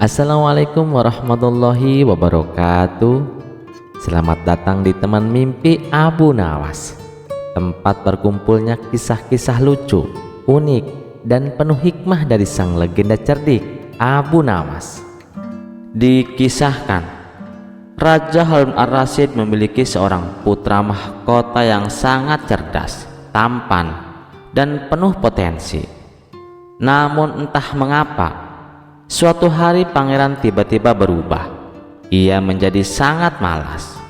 Assalamualaikum warahmatullahi wabarakatuh. Selamat datang di Teman Mimpi Abu Nawas, tempat berkumpulnya kisah-kisah lucu, unik, dan penuh hikmah dari sang legenda cerdik Abu Nawas. Dikisahkan, Raja Harun ar-Rasyid memiliki seorang putra mahkota yang sangat cerdas, tampan, dan penuh potensi. Namun entah mengapa, suatu hari pangeran tiba-tiba berubah. Ia menjadi sangat malas.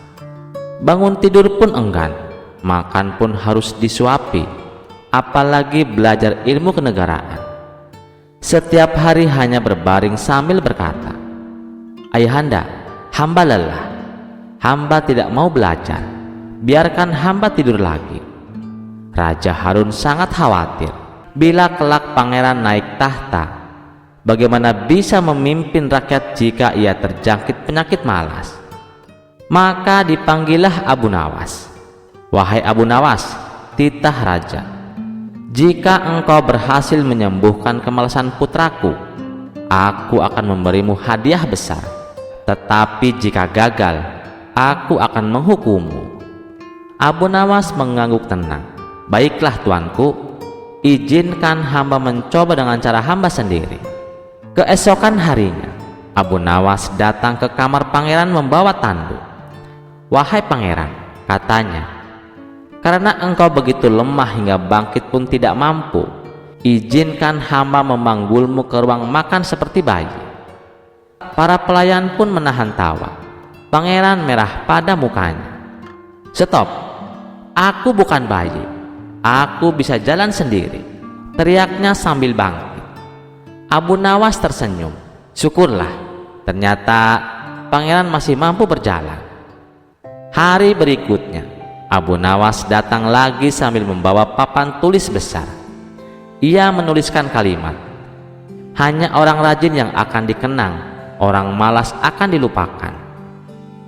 Bangun tidur pun enggan, makan pun harus disuapi, apalagi belajar ilmu kenegaraan. Setiap hari hanya berbaring sambil berkata, "Ayahanda, hamba lelah. Hamba tidak mau belajar. Biarkan hamba tidur lagi." Raja Harun sangat khawatir bila kelak pangeran naik tahta. Bagaimana bisa memimpin rakyat jika ia terjangkit penyakit malas? Maka dipanggillah Abu Nawas. "Wahai Abu Nawas," titah raja, "jika engkau berhasil menyembuhkan kemalasan putraku, aku akan memberimu hadiah besar. Tetapi jika gagal, aku akan menghukummu." Abu Nawas mengangguk tenang. "Baiklah tuanku, izinkan hamba mencoba dengan cara hamba sendiri." Keesokan harinya, Abu Nawas datang ke kamar pangeran membawa tanduk. "Wahai pangeran," katanya, "karena engkau begitu lemah hingga bangkit pun tidak mampu, izinkan hamba memanggulmu ke ruang makan seperti bayi." Para pelayan pun menahan tawa. Pangeran merah pada mukanya. "Stop, aku bukan bayi. Aku bisa jalan sendiri," teriaknya sambil bangkit. Abu Nawas tersenyum. Syukurlah, ternyata pangeran masih mampu berjalan. Hari berikutnya, Abu Nawas datang lagi sambil membawa papan tulis besar. Ia menuliskan kalimat, "Hanya orang rajin yang akan dikenang, orang malas akan dilupakan."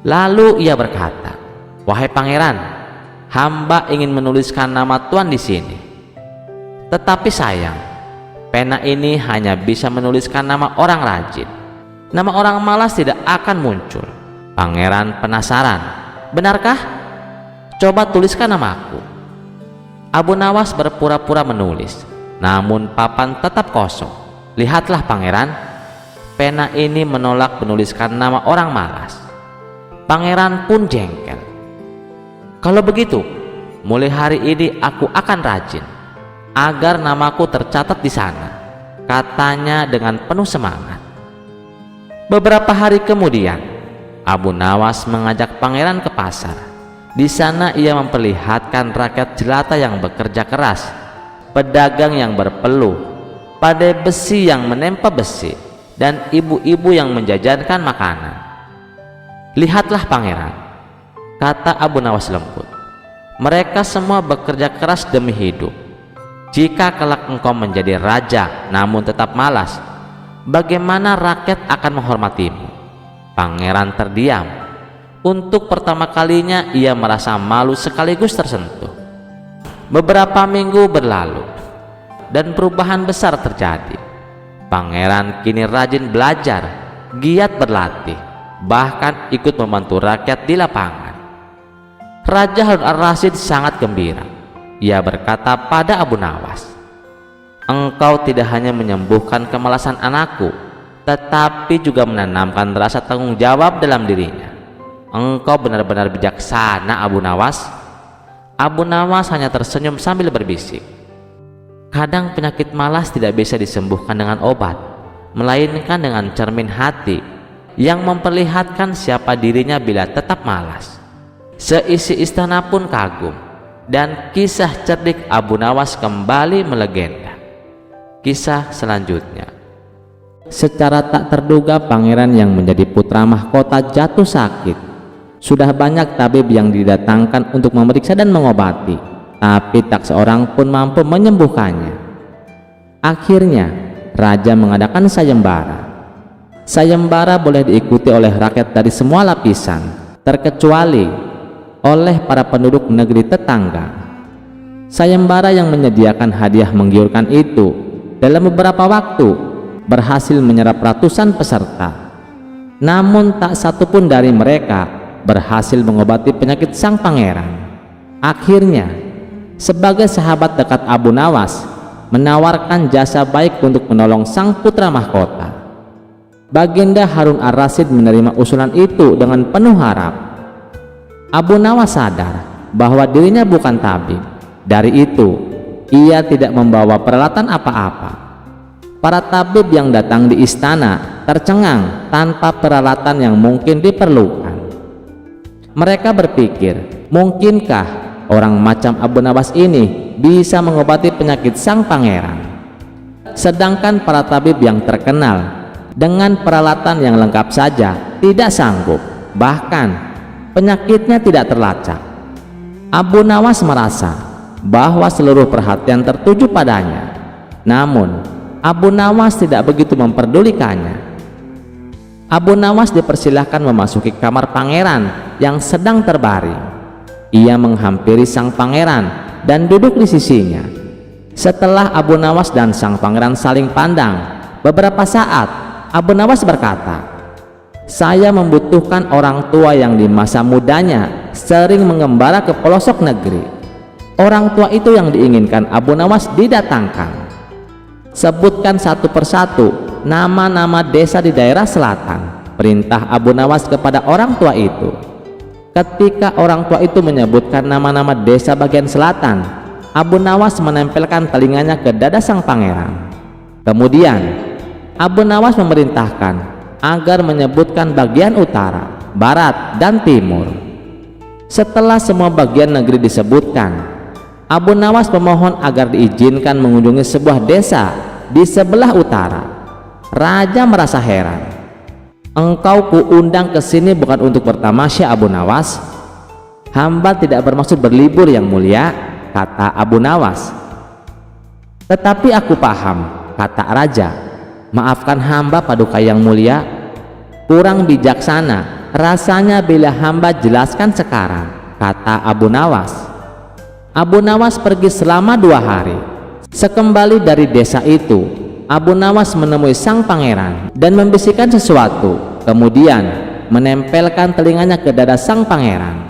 Lalu ia berkata, "Wahai pangeran, hamba ingin menuliskan nama tuan di sini. Tetapi sayang, pena ini hanya bisa menuliskan nama orang rajin. Nama orang malas tidak akan muncul." Pangeran penasaran, "Benarkah? Coba tuliskan namaku." Abu Nawas berpura-pura menulis, namun papan tetap kosong. "Lihatlah pangeran, pena ini menolak menuliskan nama orang malas." Pangeran pun jengkel. "Kalau begitu, mulai hari ini aku akan rajin agar namaku tercatat di sana," katanya dengan penuh semangat. Beberapa hari kemudian, Abu Nawas mengajak pangeran ke pasar. Di sana ia memperlihatkan rakyat jelata yang bekerja keras, pedagang yang berpeluh, pandai besi yang menempa besi, dan ibu-ibu yang menjajankan makanan. "Lihatlah pangeran," kata Abu Nawas lembut, "mereka semua bekerja keras demi hidup. Jika kelak engkau menjadi raja namun tetap malas, bagaimana rakyat akan menghormatimu?" Pangeran terdiam. Untuk pertama kalinya ia merasa malu sekaligus tersentuh. Beberapa minggu berlalu dan perubahan besar terjadi. Pangeran kini rajin belajar, giat berlatih, bahkan ikut membantu rakyat di lapangan. Raja Harun ar-Rasyid sangat gembira. Ia berkata pada Abu Nawas, "Engkau tidak hanya menyembuhkan kemalasan anakku, tetapi juga menanamkan rasa tanggung jawab dalam dirinya. Engkau benar-benar bijaksana, Abu Nawas." Abu Nawas hanya tersenyum sambil berbisik, "Kadang penyakit malas tidak bisa disembuhkan dengan obat, melainkan dengan cermin hati yang memperlihatkan siapa dirinya bila tetap malas." Seisi istana pun kagum, dan kisah cerdik Abu Nawas kembali melegenda. Kisah selanjutnya. Secara tak terduga pangeran yang menjadi putra mahkota jatuh sakit. Sudah banyak tabib yang didatangkan untuk memeriksa dan mengobati, tapi tak seorang pun mampu menyembuhkannya. Akhirnya raja mengadakan sayembara. Sayembara boleh diikuti oleh rakyat dari semua lapisan, terkecuali oleh para penduduk negeri tetangga. Sayembara yang menyediakan hadiah menggiurkan itu dalam beberapa waktu berhasil menyerap ratusan peserta. Namun tak satu pun dari mereka berhasil mengobati penyakit sang pangeran. Akhirnya, sebagai sahabat dekat Abu Nawas menawarkan jasa baik untuk menolong sang putra mahkota. Baginda Harun ar-Rasyid menerima usulan itu dengan penuh harap. Abu Nawas sadar bahwa dirinya bukan tabib. Dari itu, ia tidak membawa peralatan apa-apa. Para tabib yang datang di istana tercengang tanpa peralatan yang mungkin diperlukan. Mereka berpikir, mungkinkah orang macam Abu Nawas ini bisa mengobati penyakit sang pangeran? Sedangkan para tabib yang terkenal dengan peralatan yang lengkap saja tidak sanggup, bahkan penyakitnya tidak terlacak. Abu Nawas merasa bahwa seluruh perhatian tertuju padanya. Namun Abu Nawas tidak begitu memperdulikannya. Abu Nawas dipersilahkan memasuki kamar pangeran yang sedang terbaring. Ia menghampiri sang pangeran dan duduk di sisinya. Setelah Abu Nawas dan sang pangeran saling pandang beberapa saat, Abu Nawas berkata, "Saya membutuhkan orang tua yang di masa mudanya sering mengembara ke pelosok negeri." Orang tua itu yang diinginkan Abu Nawas didatangkan. Sebutkan satu persatu nama-nama desa di daerah selatan, perintah Abu Nawas kepada orang tua itu. Ketika orang tua itu menyebutkan nama-nama desa bagian selatan, Abu Nawas menempelkan telinganya ke dada sang pangeran. Kemudian Abu Nawas memerintahkan agar menyebutkan bagian utara, barat, dan timur. Setelah semua bagian negeri disebutkan, Abu Nawas memohon agar diizinkan mengunjungi sebuah desa di sebelah utara. Raja merasa heran. "Engkau kuundang ke sini bukan untuk bertamasya, Abu Nawas." "Hamba tidak bermaksud berlibur, Yang Mulia," kata Abu Nawas. "Tetapi aku paham," kata raja. "Maafkan hamba, Paduka Yang Mulia. Kurang bijaksana rasanya bila hamba jelaskan sekarang," kata Abu Nawas. Abu Nawas pergi selama 2 hari. Sekembali dari desa itu, Abu Nawas menemui sang pangeran dan membisikkan sesuatu, kemudian menempelkan telinganya ke dada sang pangeran.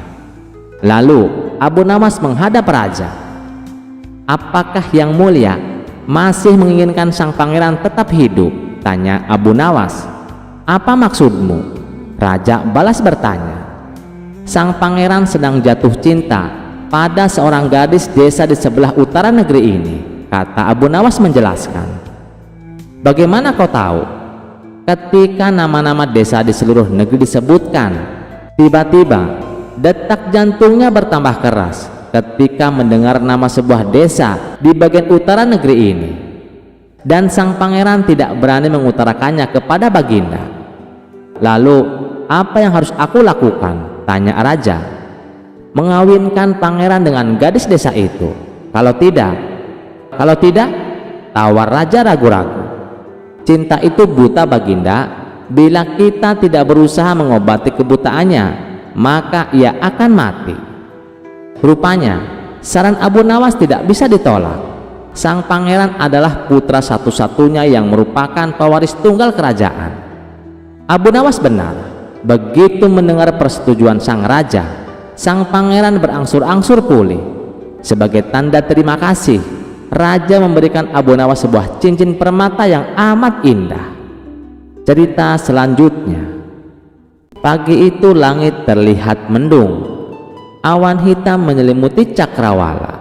Lalu Abu Nawas menghadap raja. "Apakah Yang Mulia masih menginginkan sang pangeran tetap hidup?" tanya Abu Nawas. "Apa maksudmu?" Raja balas bertanya. "Sang pangeran sedang jatuh cinta pada seorang gadis desa di sebelah utara negeri ini," kata Abu Nawas menjelaskan. "Bagaimana kau tahu?" Ketika nama-nama desa di seluruh negeri disebutkan, tiba-tiba detak jantungnya bertambah keras ketika mendengar nama sebuah desa di bagian utara negeri ini. Dan sang pangeran tidak berani mengutarakannya kepada baginda. "Lalu apa yang harus aku lakukan?" tanya raja. "Mengawinkan pangeran dengan gadis desa itu. Kalau tidak, tawar raja ragu-ragu. "Cinta itu buta, Baginda. Bila kita tidak berusaha mengobati kebutaannya, maka ia akan mati." Rupanya saran Abu Nawas tidak bisa ditolak. Sang pangeran adalah putra satu-satunya yang merupakan pewaris tunggal kerajaan. Abu Nawas benar. Begitu mendengar persetujuan sang raja, sang pangeran berangsur-angsur pulih. Sebagai tanda terima kasih, raja memberikan Abu Nawas sebuah cincin permata yang amat indah. Cerita selanjutnya. Pagi itu langit terlihat mendung. Awan hitam menyelimuti cakrawala,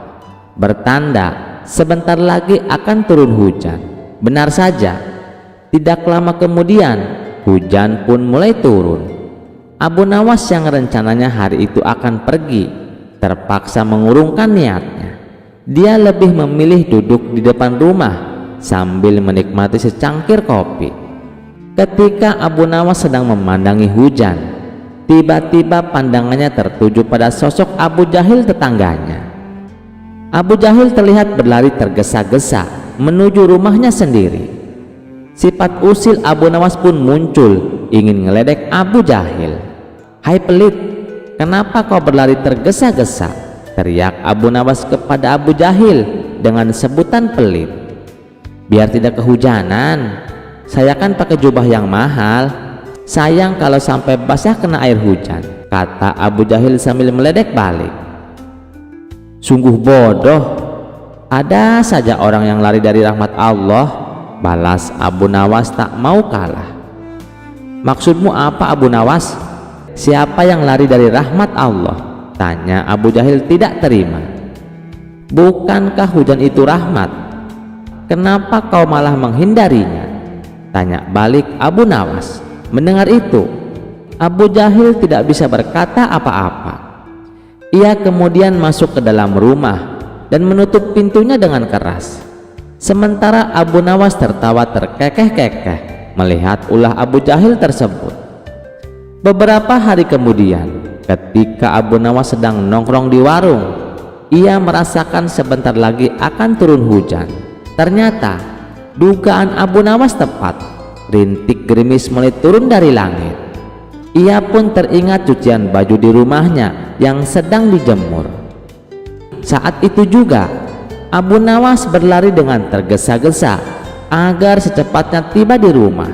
bertanda sebentar lagi akan turun hujan. Benar saja, tidak lama kemudian hujan pun mulai turun. Abu Nawas yang rencananya hari itu akan pergi terpaksa mengurungkan niatnya. Dia lebih memilih duduk di depan rumah sambil menikmati secangkir kopi. Ketika Abu Nawas sedang memandangi hujan, tiba-tiba pandangannya tertuju pada sosok Abu Jahil tetangganya. Abu Jahil terlihat berlari tergesa-gesa menuju rumahnya sendiri. Sifat usil Abu Nawas pun muncul, ingin ngeledek Abu Jahil. "Hai pelit, kenapa kau berlari tergesa-gesa?" teriak Abu Nawas kepada Abu Jahil dengan sebutan pelit. "Biar tidak kehujanan," Saya kan pakai jubah yang mahal. Sayang kalau sampai basah kena air hujan, kata Abu Jahil sambil meledek balik. Sungguh bodoh, ada saja orang yang lari dari rahmat Allah, balas Abu Nawas tak mau kalah. Maksudmu apa Abu Nawas? Siapa yang lari dari rahmat Allah? Tanya Abu Jahil tidak terima. Bukankah hujan itu rahmat? Kenapa kau malah menghindarinya? Tanya balik Abu Nawas. Mendengar itu, Abu Jahil tidak bisa berkata apa-apa. Ia kemudian masuk ke dalam rumah dan menutup pintunya dengan keras. Sementara Abu Nawas tertawa terkekeh-kekeh melihat ulah Abu Jahil tersebut. Beberapa hari kemudian, ketika Abu Nawas sedang nongkrong di warung, ia merasakan sebentar lagi akan turun hujan. Ternyata dugaan Abu Nawas tepat. Rintik gerimis mulai turun dari langit. Ia pun teringat cucian baju di rumahnya yang sedang dijemur. Saat itu juga Abu Nawas berlari dengan tergesa-gesa agar secepatnya tiba di rumah.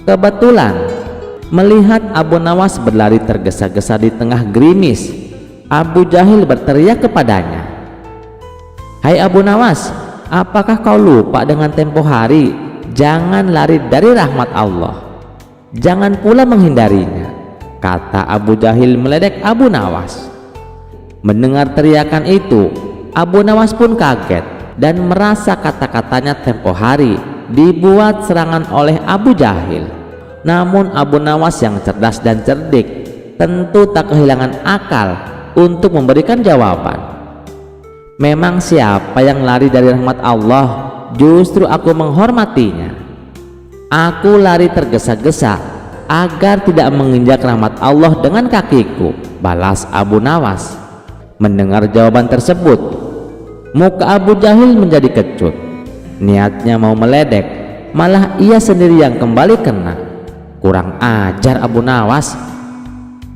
Kebetulan melihat Abu Nawas berlari tergesa-gesa di tengah gerimis, Abu Jahil berteriak kepadanya, "Hai Abu Nawas, apakah kau lupa dengan tempo hari? Jangan lari dari rahmat Allah, jangan pula menghindarinya," kata Abu Jahil meledek Abu Nawas. Mendengar teriakan itu, Abu Nawas pun kaget dan merasa kata-katanya tempo hari dibuat serangan oleh Abu Jahil. Namun Abu Nawas yang cerdas dan cerdik tentu tak kehilangan akal untuk memberikan jawaban. Memang siapa yang lari dari rahmat Allah? Justru aku menghormatinya. Aku lari tergesa-gesa agar tidak menginjak rahmat Allah dengan kakiku, balas Abu Nawas. Mendengar jawaban tersebut, muka Abu Jahil menjadi kecut. Niatnya mau meledek, malah ia sendiri yang kembali kena. Kurang ajar Abu Nawas.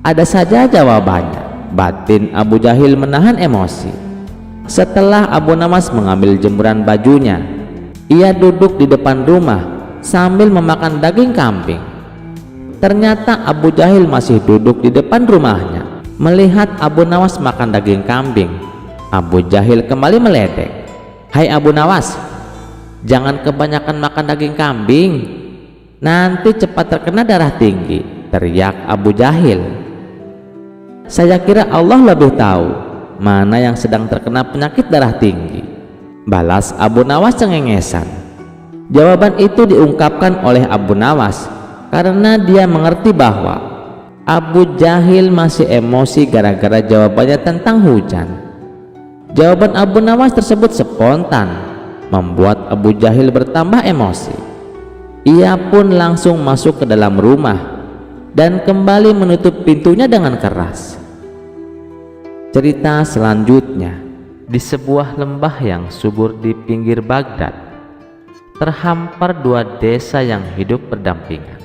Ada saja jawabannya. Batin Abu Jahil menahan emosi. Setelah Abu Nawas mengambil jemuran bajunya, ia duduk di depan rumah sambil memakan daging kambing. Ternyata Abu Jahil masih duduk di depan rumahnya. Melihat Abu Nawas makan daging kambing, Abu Jahil kembali meledek. "Hai Abu Nawas, jangan kebanyakan makan daging kambing, nanti cepat terkena darah tinggi," teriak Abu Jahil. "Saya kira Allah lebih tahu mana yang sedang terkena penyakit darah tinggi," balas Abu Nawas cengengesan. Jawaban itu diungkapkan oleh Abu Nawas karena dia mengerti bahwa Abu Jahil masih emosi gara-gara jawabannya tentang hujan. Jawaban Abu Nawas tersebut spontan membuat Abu Jahil bertambah emosi. Ia pun langsung masuk ke dalam rumah dan kembali menutup pintunya dengan keras. Cerita selanjutnya, di sebuah lembah yang subur di pinggir Baghdad, terhampar dua desa yang hidup berdampingan,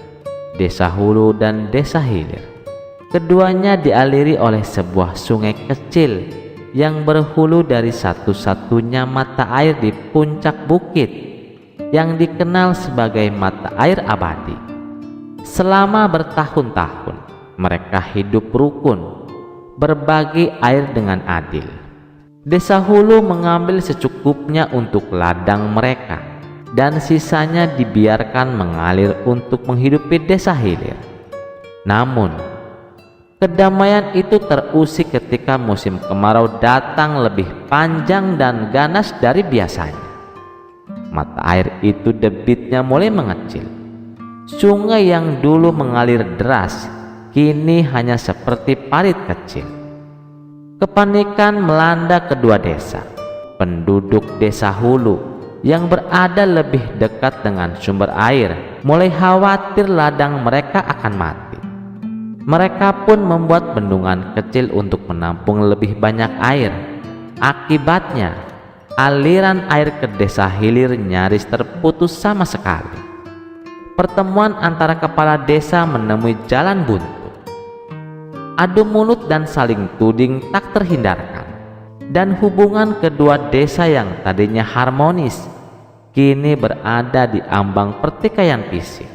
Desa Hulu dan Desa Hilir. Keduanya dialiri oleh sebuah sungai kecil yang berhulu dari satu-satunya mata air di puncak bukit yang dikenal sebagai mata air abadi. Selama bertahun-tahun mereka hidup rukun, berbagi air dengan adil. Desa Hulu mengambil secukupnya untuk ladang mereka dan sisanya dibiarkan mengalir untuk menghidupi Desa Hilir. Namun kedamaian itu terusik ketika musim kemarau datang lebih panjang dan ganas dari biasanya. Mata air itu debitnya mulai mengecil. Sungai yang dulu mengalir deras kini hanya seperti parit kecil. Kepanikan melanda kedua desa. Penduduk Desa Hulu yang berada lebih dekat dengan sumber air mulai khawatir ladang mereka akan mati. Mereka pun membuat bendungan kecil untuk menampung lebih banyak air. Akibatnya aliran air ke Desa Hilir nyaris terputus sama sekali. Pertemuan antara kepala desa menemui jalan buntu. Adu mulut dan saling tuding tak terhindarkan, dan hubungan kedua desa yang tadinya harmonis kini berada di ambang pertikaian fisik.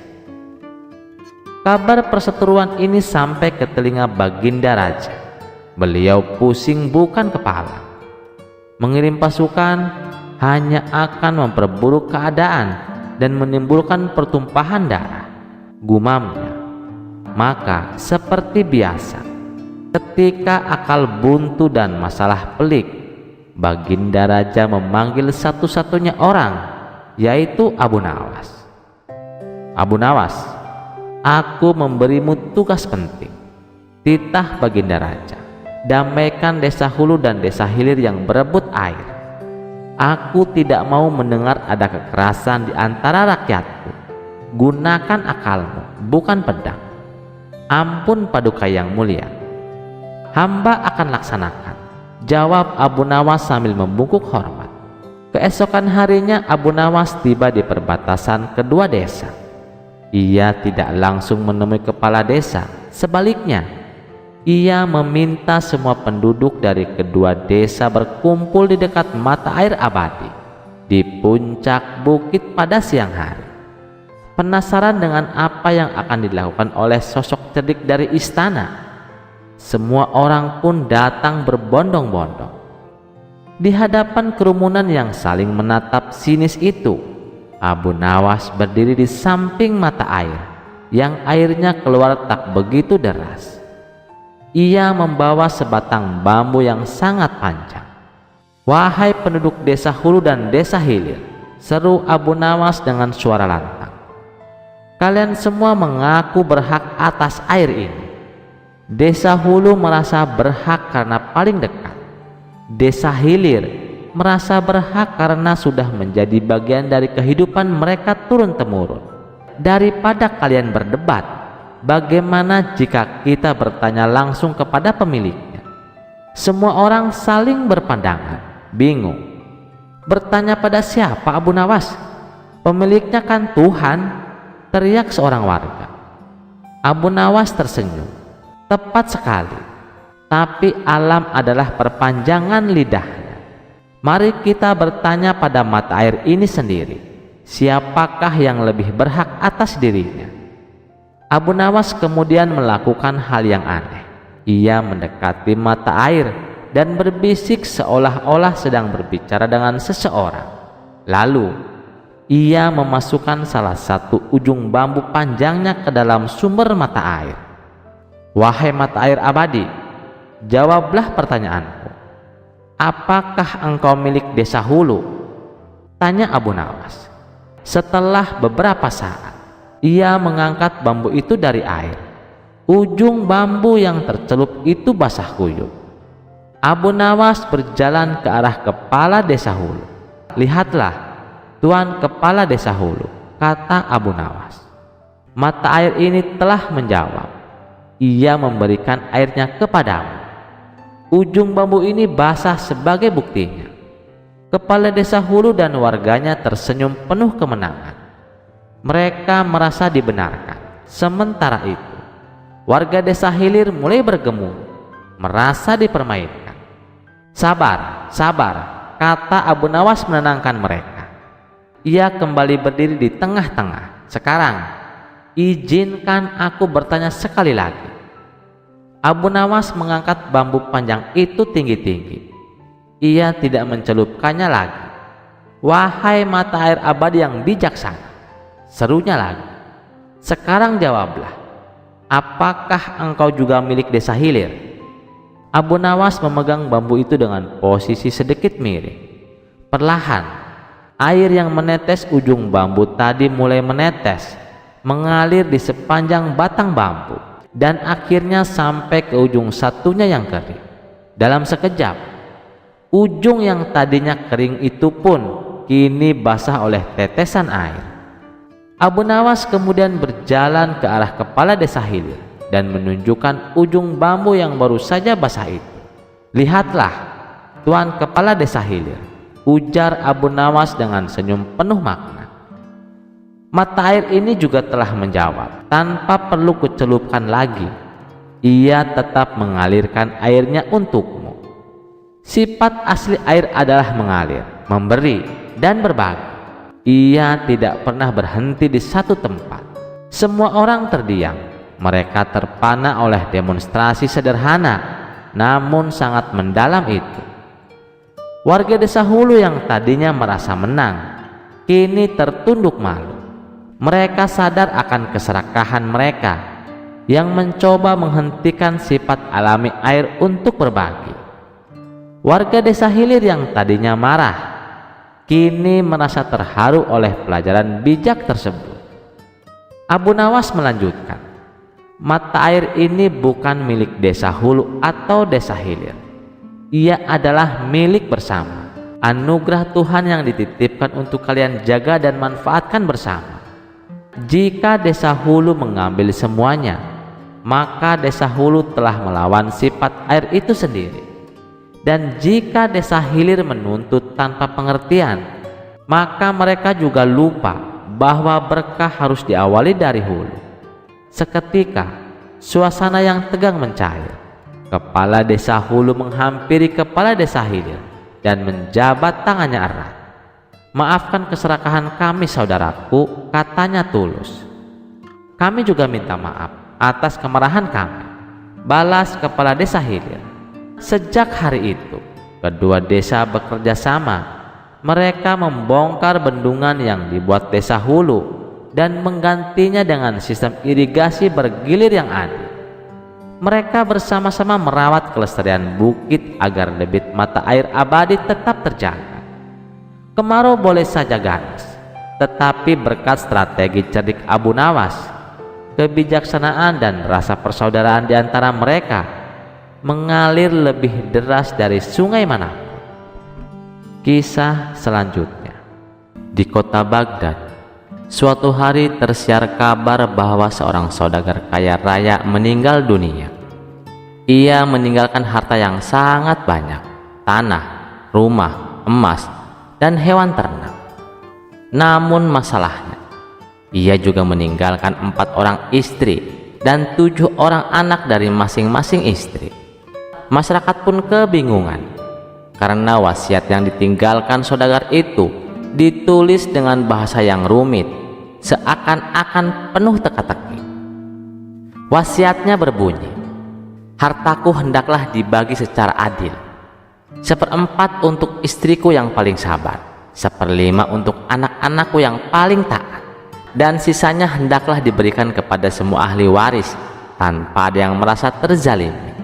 Kabar perseteruan ini sampai ke telinga Baginda Raja. Beliau pusing bukan kepala. Mengirim pasukan hanya akan memperburuk keadaan dan menimbulkan pertumpahan darah, gumamnya. Maka seperti biasa, ketika akal buntu dan masalah pelik, Baginda Raja memanggil satu-satunya orang, yaitu Abu Nawas. Abu Nawas, aku memberimu tugas penting. Titah Baginda Raja, damaikan desa Hulu dan desa Hilir yang berebut air. Aku tidak mau mendengar ada kekerasan di antara rakyatku. Gunakan akalmu, bukan pedang. Ampun Paduka yang mulia. Hamba akan laksanakan, jawab Abu Nawas sambil membungkuk hormat. Keesokan harinya Abu Nawas tiba di perbatasan kedua desa. Ia tidak langsung menemui kepala desa, sebaliknya ia meminta semua penduduk dari kedua desa berkumpul di dekat mata air abadi di puncak bukit pada siang hari. Penasaran dengan apa yang akan dilakukan oleh sosok cerdik dari istana, semua orang pun datang berbondong-bondong. Di hadapan kerumunan yang saling menatap sinis itu, Abu Nawas berdiri di samping mata air yang airnya keluar tak begitu deras. Ia membawa sebatang bambu yang sangat panjang. Wahai penduduk desa Hulu dan desa Hilir, seru Abu Nawas dengan suara lantang. Kalian semua mengaku berhak atas air ini. Desa Hulu merasa berhak karena paling dekat. Desa Hilir merasa berhak karena sudah menjadi bagian dari kehidupan mereka turun-temurun. Daripada kalian berdebat, bagaimana jika kita bertanya langsung kepada pemiliknya? Semua orang saling berpandangan, bingung. Bertanya pada siapa Abu Nawas? Pemiliknya kan Tuhan, teriak seorang warga. Abu Nawas tersenyum. Tepat sekali. Tapi alam adalah perpanjangan lidahnya. Mari kita bertanya pada mata air ini sendiri, siapakah yang lebih berhak atas dirinya? Abu Nawas kemudian melakukan hal yang aneh. Ia mendekati mata air dan berbisik seolah-olah sedang berbicara dengan seseorang. Lalu ia memasukkan salah satu ujung bambu panjangnya ke dalam sumber mata air. Wahai mata air abadi, jawablah pertanyaanku. Apakah engkau milik desa Hulu? Tanya Abu Nawas. Setelah beberapa saat, ia mengangkat bambu itu dari air. Ujung bambu yang tercelup itu basah kuyup. Abu Nawas berjalan ke arah kepala desa Hulu. Lihatlah, Tuan Kepala Desa Hulu, kata Abu Nawas. Mata air ini telah menjawab. Ia memberikan airnya kepadamu. Ujung bambu ini basah sebagai buktinya. Kepala Desa Hulu dan warganya tersenyum penuh kemenangan. Mereka merasa dibenarkan. Sementara itu, warga desa Hilir mulai bergeming, merasa dipermainkan. Sabar, sabar, kata Abu Nawas menenangkan mereka. Ia kembali berdiri di tengah-tengah. Sekarang, izinkan aku bertanya sekali lagi. Abu Nawas mengangkat bambu panjang itu tinggi-tinggi. Ia tidak mencelupkannya lagi. Wahai mata air abadi yang bijaksana, serunya lagi. Sekarang jawablah, apakah engkau juga milik desa Hilir? Abu Nawas memegang bambu itu dengan posisi sedikit miring. Perlahan, air yang menetes ujung bambu tadi mulai menetes, mengalir di sepanjang batang bambu, dan akhirnya sampai ke ujung satunya yang kering. Dalam sekejap, ujung yang tadinya kering itu pun kini basah oleh tetesan air. Abu Nawas kemudian berjalan ke arah kepala desa Hilir dan menunjukkan ujung bambu yang baru saja basah itu. Lihatlah, Tuan Kepala Desa Hilir, ujar Abu Nawas dengan senyum penuh makna. Mata air ini juga telah menjawab. Tanpa perlu kucelupkan lagi, ia tetap mengalirkan airnya untukmu. Sifat asli air adalah mengalir, memberi, dan berbagi. Ia tidak pernah berhenti di satu tempat. Semua orang terdiam. Mereka terpana oleh demonstrasi sederhana namun sangat mendalam itu. Warga desa Hulu yang tadinya merasa menang kini tertunduk malu. Mereka sadar akan keserakahan mereka yang mencoba menghentikan sifat alami air untuk berbagi. Warga desa Hilir yang tadinya marah kini merasa terharu oleh pelajaran bijak tersebut. Abu Nawas melanjutkan, mata air ini bukan milik desa Hulu atau desa Hilir. Ia adalah milik bersama, anugerah Tuhan yang dititipkan untuk kalian jaga dan manfaatkan bersama. Jika desa Hulu mengambil semuanya, maka desa Hulu telah melawan sifat air itu sendiri. Dan jika desa Hilir menuntut tanpa pengertian, maka mereka juga lupa bahwa berkah harus diawali dari hulu. Seketika suasana yang tegang mencair. Kepala desa Hulu menghampiri kepala desa Hilir dan menjabat tangannya erat. Maafkan keserakahan kami saudaraku, katanya tulus. Kami juga minta maaf atas kemarahan kami, balas kepala desa Hilir. Sejak hari itu kedua desa bekerja sama. Mereka membongkar bendungan yang dibuat desa Hulu dan menggantinya dengan sistem irigasi bergilir yang adil. Mereka bersama-sama merawat kelestarian bukit agar debit mata air abadi tetap terjaga. Kemarau boleh saja ganas, tetapi berkat strategi cerdik Abu Nawas, kebijaksanaan dan rasa persaudaraan di antara mereka mengalir lebih deras dari sungai manapun. Kisah selanjutnya. Di kota Baghdad, suatu hari tersiar kabar bahwa seorang saudagar kaya raya meninggal dunia. Ia meninggalkan harta yang sangat banyak, tanah, rumah, emas, dan hewan ternak. Namun masalahnya, ia juga meninggalkan 4 orang istri dan 7 orang anak dari masing-masing istri. Masyarakat pun kebingungan karena wasiat yang ditinggalkan saudagar itu ditulis dengan bahasa yang rumit, seakan-akan penuh teka-teki. Wasiatnya berbunyi, hartaku hendaklah dibagi secara adil, 1/4 untuk istriku yang paling sabar, 1/5 untuk anak-anakku yang paling taat, dan sisanya hendaklah diberikan kepada semua ahli waris tanpa ada yang merasa terzalimi.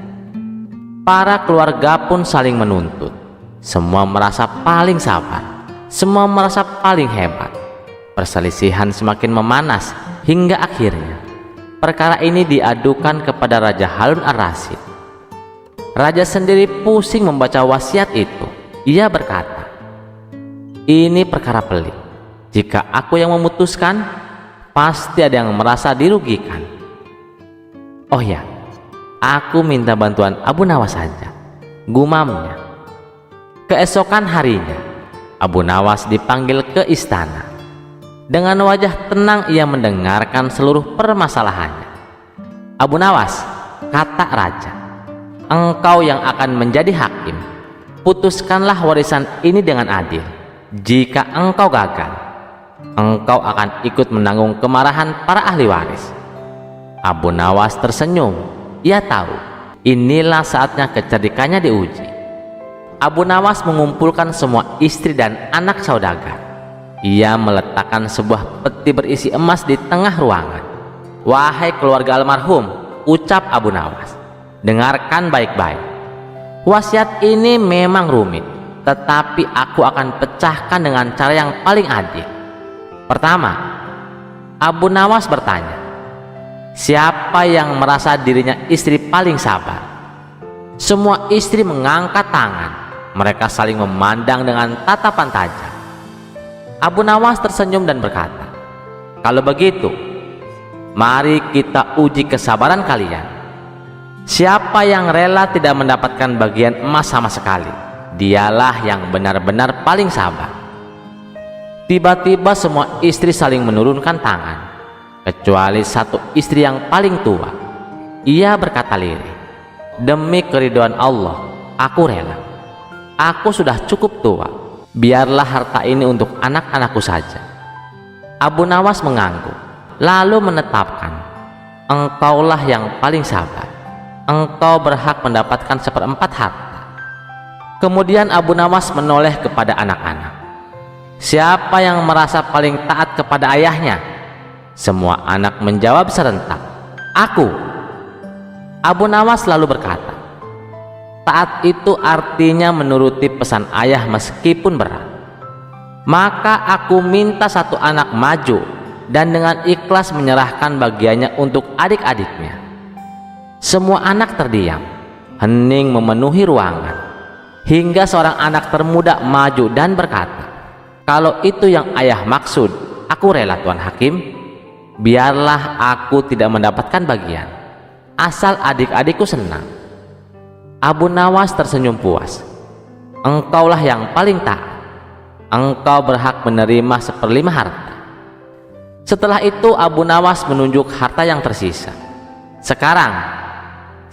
Para keluarga pun saling menuntut. Semua merasa paling sabar, semua merasa paling hebat. Perselisihan semakin memanas hingga akhirnya perkara ini diadukan kepada Raja Harun ar-Rasyid. Raja sendiri pusing membaca wasiat itu. Ia berkata, ini perkara pelik. Jika aku yang memutuskan, pasti ada yang merasa dirugikan. Oh ya, aku minta bantuan Abu Nawas saja, gumamnya. Keesokan harinya, Abu Nawas dipanggil ke istana. Dengan wajah tenang ia mendengarkan seluruh permasalahannya. Abu Nawas, kata raja, engkau yang akan menjadi hakim. Putuskanlah warisan ini dengan adil. Jika engkau gagal, engkau akan ikut menanggung kemarahan para ahli waris. Abu Nawas tersenyum. Ia tahu inilah saatnya kecerdikannya diuji. Abu Nawas mengumpulkan semua istri dan anak saudagar. Ia meletakkan sebuah peti berisi emas di tengah ruangan. Wahai keluarga almarhum, ucap Abu Nawas, dengarkan baik-baik. Wasiat ini memang rumit, tetapi aku akan pecahkan dengan cara yang paling adil. Pertama, Abu Nawas bertanya, siapa yang merasa dirinya istri paling sabar? Semua istri mengangkat tangan. Mereka saling memandang dengan tatapan tajam. Abu Nawas tersenyum dan berkata, kalau begitu, mari kita uji kesabaran kalian. Siapa yang rela tidak mendapatkan bagian emas sama sekali, dialah yang benar-benar paling sabar. Tiba-tiba semua istri saling menurunkan tangan, kecuali satu istri yang paling tua. Ia berkata lirih, demi keridhaan Allah, aku rela. Aku sudah cukup tua, biarlah harta ini untuk anak-anakku saja. Abu Nawas mengangguk, lalu menetapkan, "Engkaulah yang paling sabar. Engkau berhak mendapatkan 1/4 harta." Kemudian Abu Nawas menoleh kepada anak-anak. "Siapa yang merasa paling taat kepada ayahnya?" Semua anak menjawab serentak, "Aku." Abu Nawas lalu berkata, "Taat itu artinya menuruti pesan ayah meskipun berat. Maka aku minta satu anak maju dan dengan ikhlas menyerahkan bagiannya untuk adik-adiknya." Semua anak terdiam, hening memenuhi ruangan, hingga seorang anak termuda maju dan berkata, "Kalau itu yang ayah maksud, aku rela Tuan Hakim. Biarlah aku tidak mendapatkan bagian, asal adik-adikku senang." Abu Nawas tersenyum puas. "Engkaulah yang paling taat. Engkau berhak menerima 1/5 harta." Setelah itu Abu Nawas menunjuk harta yang tersisa. "Sekarang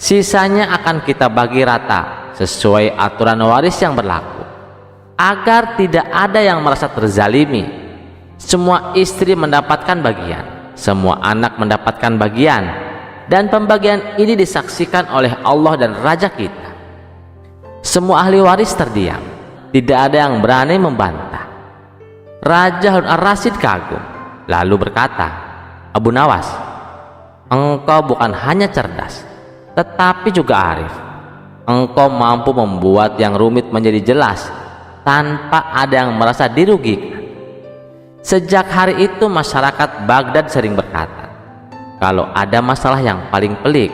sisanya akan kita bagi rata sesuai aturan waris yang berlaku, agar tidak ada yang merasa terzalimi. Semua istri mendapatkan bagian, semua anak mendapatkan bagian, dan pembagian ini disaksikan oleh Allah dan Raja kita." Semua ahli waris terdiam, tidak ada yang berani membantah. Raja Harun ar-Rasyid kagum, lalu berkata, "Abu Nawas, engkau bukan hanya cerdas, tetapi juga arif. Engkau mampu membuat yang rumit menjadi jelas tanpa ada yang merasa dirugikan." Sejak hari itu masyarakat Baghdad sering berkata, kalau ada masalah yang paling pelik,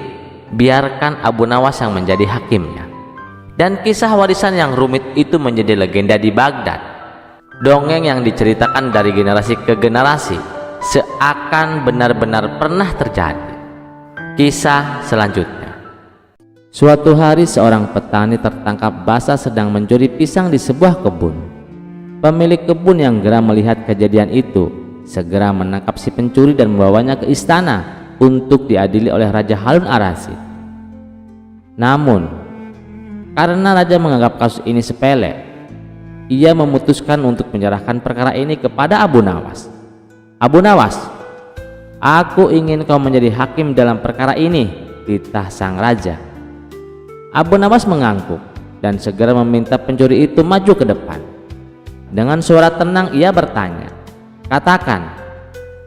biarkan Abu Nawas yang menjadi hakimnya. Dan kisah warisan yang rumit itu menjadi legenda di Baghdad. Dongeng yang diceritakan dari generasi ke generasi seakan benar-benar pernah terjadi. Kisah selanjutnya. Suatu hari seorang petani tertangkap basah sedang mencuri pisang di sebuah kebun. Pemilik kebun yang geram melihat kejadian itu segera menangkap si pencuri dan membawanya ke istana untuk diadili oleh Raja Harun ar-Rasyid. Namun karena raja menganggap kasus ini sepele, ia memutuskan untuk menyerahkan perkara ini kepada Abu Nawas. "Abu Nawas, aku ingin kau menjadi hakim dalam perkara ini," titah sang raja. Abu Nawas mengangguk dan segera meminta pencuri itu maju ke depan. Dengan suara tenang ia bertanya, "Katakan,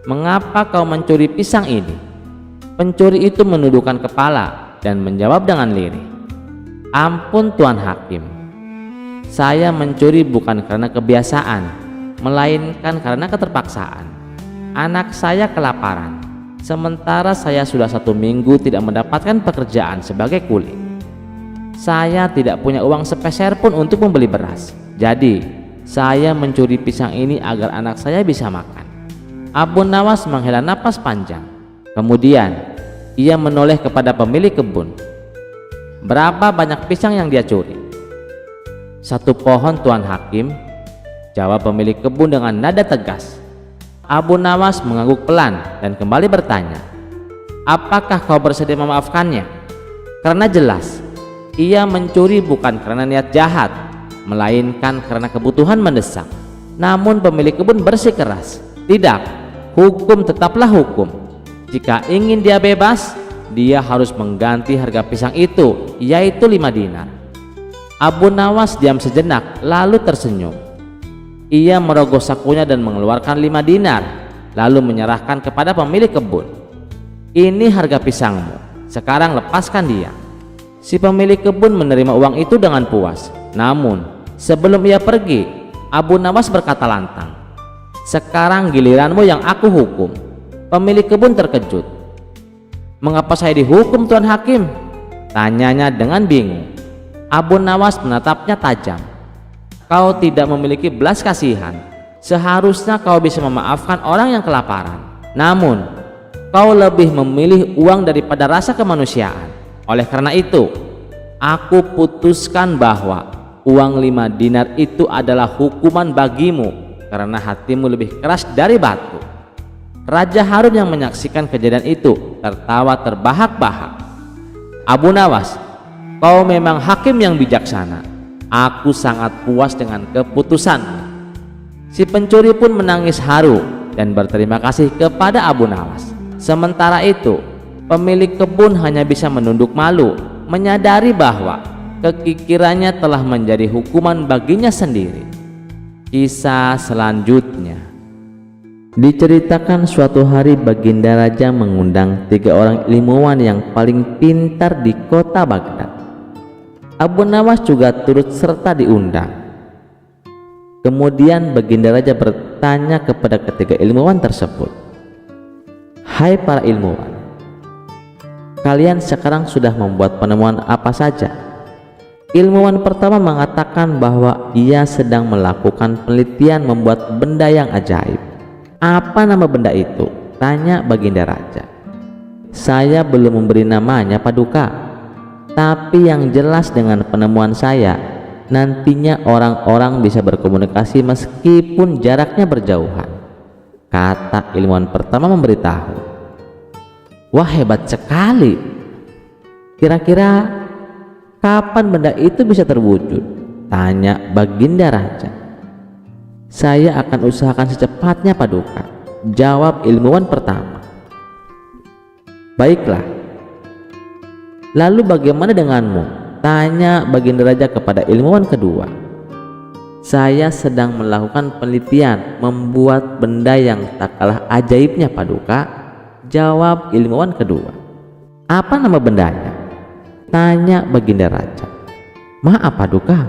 mengapa kau mencuri pisang ini?" Pencuri itu menundukkan kepala dan menjawab dengan lirih, "Ampun Tuan Hakim, saya mencuri bukan karena kebiasaan, melainkan karena keterpaksaan. Anak saya kelaparan, sementara saya sudah 1 minggu tidak mendapatkan pekerjaan sebagai kuli. Saya tidak punya uang sepeser pun untuk membeli beras. Jadi saya mencuri pisang ini agar anak saya bisa makan." Abu Nawas menghela napas panjang. Kemudian ia menoleh kepada pemilik kebun. "Berapa banyak pisang yang dia curi?" "1 pohon Tuan Hakim," jawab pemilik kebun dengan nada tegas. Abu Nawas mengangguk pelan dan kembali bertanya, "Apakah kau bersedia memaafkannya?" Karena jelas ia mencuri bukan karena niat jahat, melainkan karena kebutuhan mendesak. Namun pemilik kebun bersikeras, "Tidak, hukum tetaplah hukum. Jika ingin dia bebas, dia harus mengganti harga pisang itu, yaitu 5 dinar." Abu Nawas diam sejenak lalu tersenyum. Ia merogoh sakunya dan mengeluarkan 5 dinar, lalu menyerahkan kepada pemilik kebun. "Ini harga pisangmu, sekarang lepaskan dia." Si pemilik kebun menerima uang itu dengan puas. Namun sebelum ia pergi, Abu Nawas berkata lantang, "Sekarang giliranmu yang aku hukum." Pemilik kebun terkejut. "Mengapa saya dihukum Tuan Hakim?" tanyanya dengan bingung. Abu Nawas menatapnya tajam. "Kau tidak memiliki belas kasihan. Seharusnya kau bisa memaafkan orang yang kelaparan. Namun kau lebih memilih uang daripada rasa kemanusiaan. Oleh karena itu, aku putuskan bahwa uang 5 dinar itu adalah hukuman bagimu karena hatimu lebih keras dari batu." Raja Harun yang menyaksikan kejadian itu tertawa terbahak-bahak. "Abu Nawas, kau memang hakim yang bijaksana. Aku sangat puas dengan keputusanmu." Si pencuri pun menangis haru dan berterima kasih kepada Abu Nawas. Sementara itu, pemilik kebun hanya bisa menunduk malu, menyadari bahwa kekikirannya telah menjadi hukuman baginya sendiri. Kisah selanjutnya diceritakan suatu hari Baginda Raja mengundang 3 orang ilmuwan yang paling pintar di kota Baghdad. Abu Nawas juga turut serta diundang. Kemudian Baginda Raja bertanya kepada ketiga ilmuwan tersebut, "Hai para ilmuwan, kalian sekarang sudah membuat penemuan apa saja?" Ilmuwan pertama mengatakan bahwa ia sedang melakukan penelitian membuat benda yang ajaib. "Apa nama benda itu?" tanya Baginda Raja. "Saya belum memberi namanya, Paduka. Tapi yang jelas dengan penemuan saya, nantinya orang-orang bisa berkomunikasi meskipun jaraknya berjauhan," kata ilmuwan pertama memberitahu. "Wah, hebat sekali. Kira-kira kapan benda itu bisa terwujud?" tanya Baginda Raja. "Saya akan usahakan secepatnya, Paduka," jawab ilmuwan pertama. "Baiklah. Lalu bagaimana denganmu?" tanya Baginda Raja kepada ilmuwan kedua. "Saya sedang melakukan penelitian membuat benda yang tak kalah ajaibnya, Paduka," jawab ilmuwan kedua. "Apa nama bendanya?" tanya Baginda Raja. "Maaf, Paduka,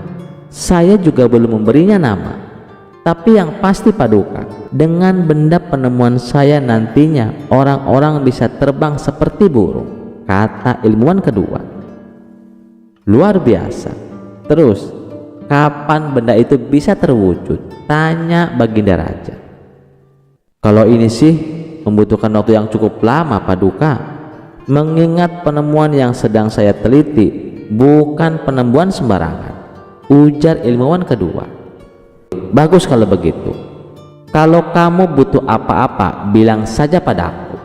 saya juga belum memberinya nama. Tapi yang pasti, Paduka, dengan benda penemuan saya nantinya orang-orang bisa terbang seperti burung," kata ilmuwan kedua. "Luar biasa. Terus, kapan benda itu bisa terwujud?" tanya Baginda Raja. "Kalau ini sih membutuhkan waktu yang cukup lama, Paduka. Mengingat penemuan yang sedang saya teliti bukan penemuan sembarangan," ujar ilmuwan kedua. "Bagus kalau begitu. Kalau kamu butuh apa-apa, bilang saja padaku."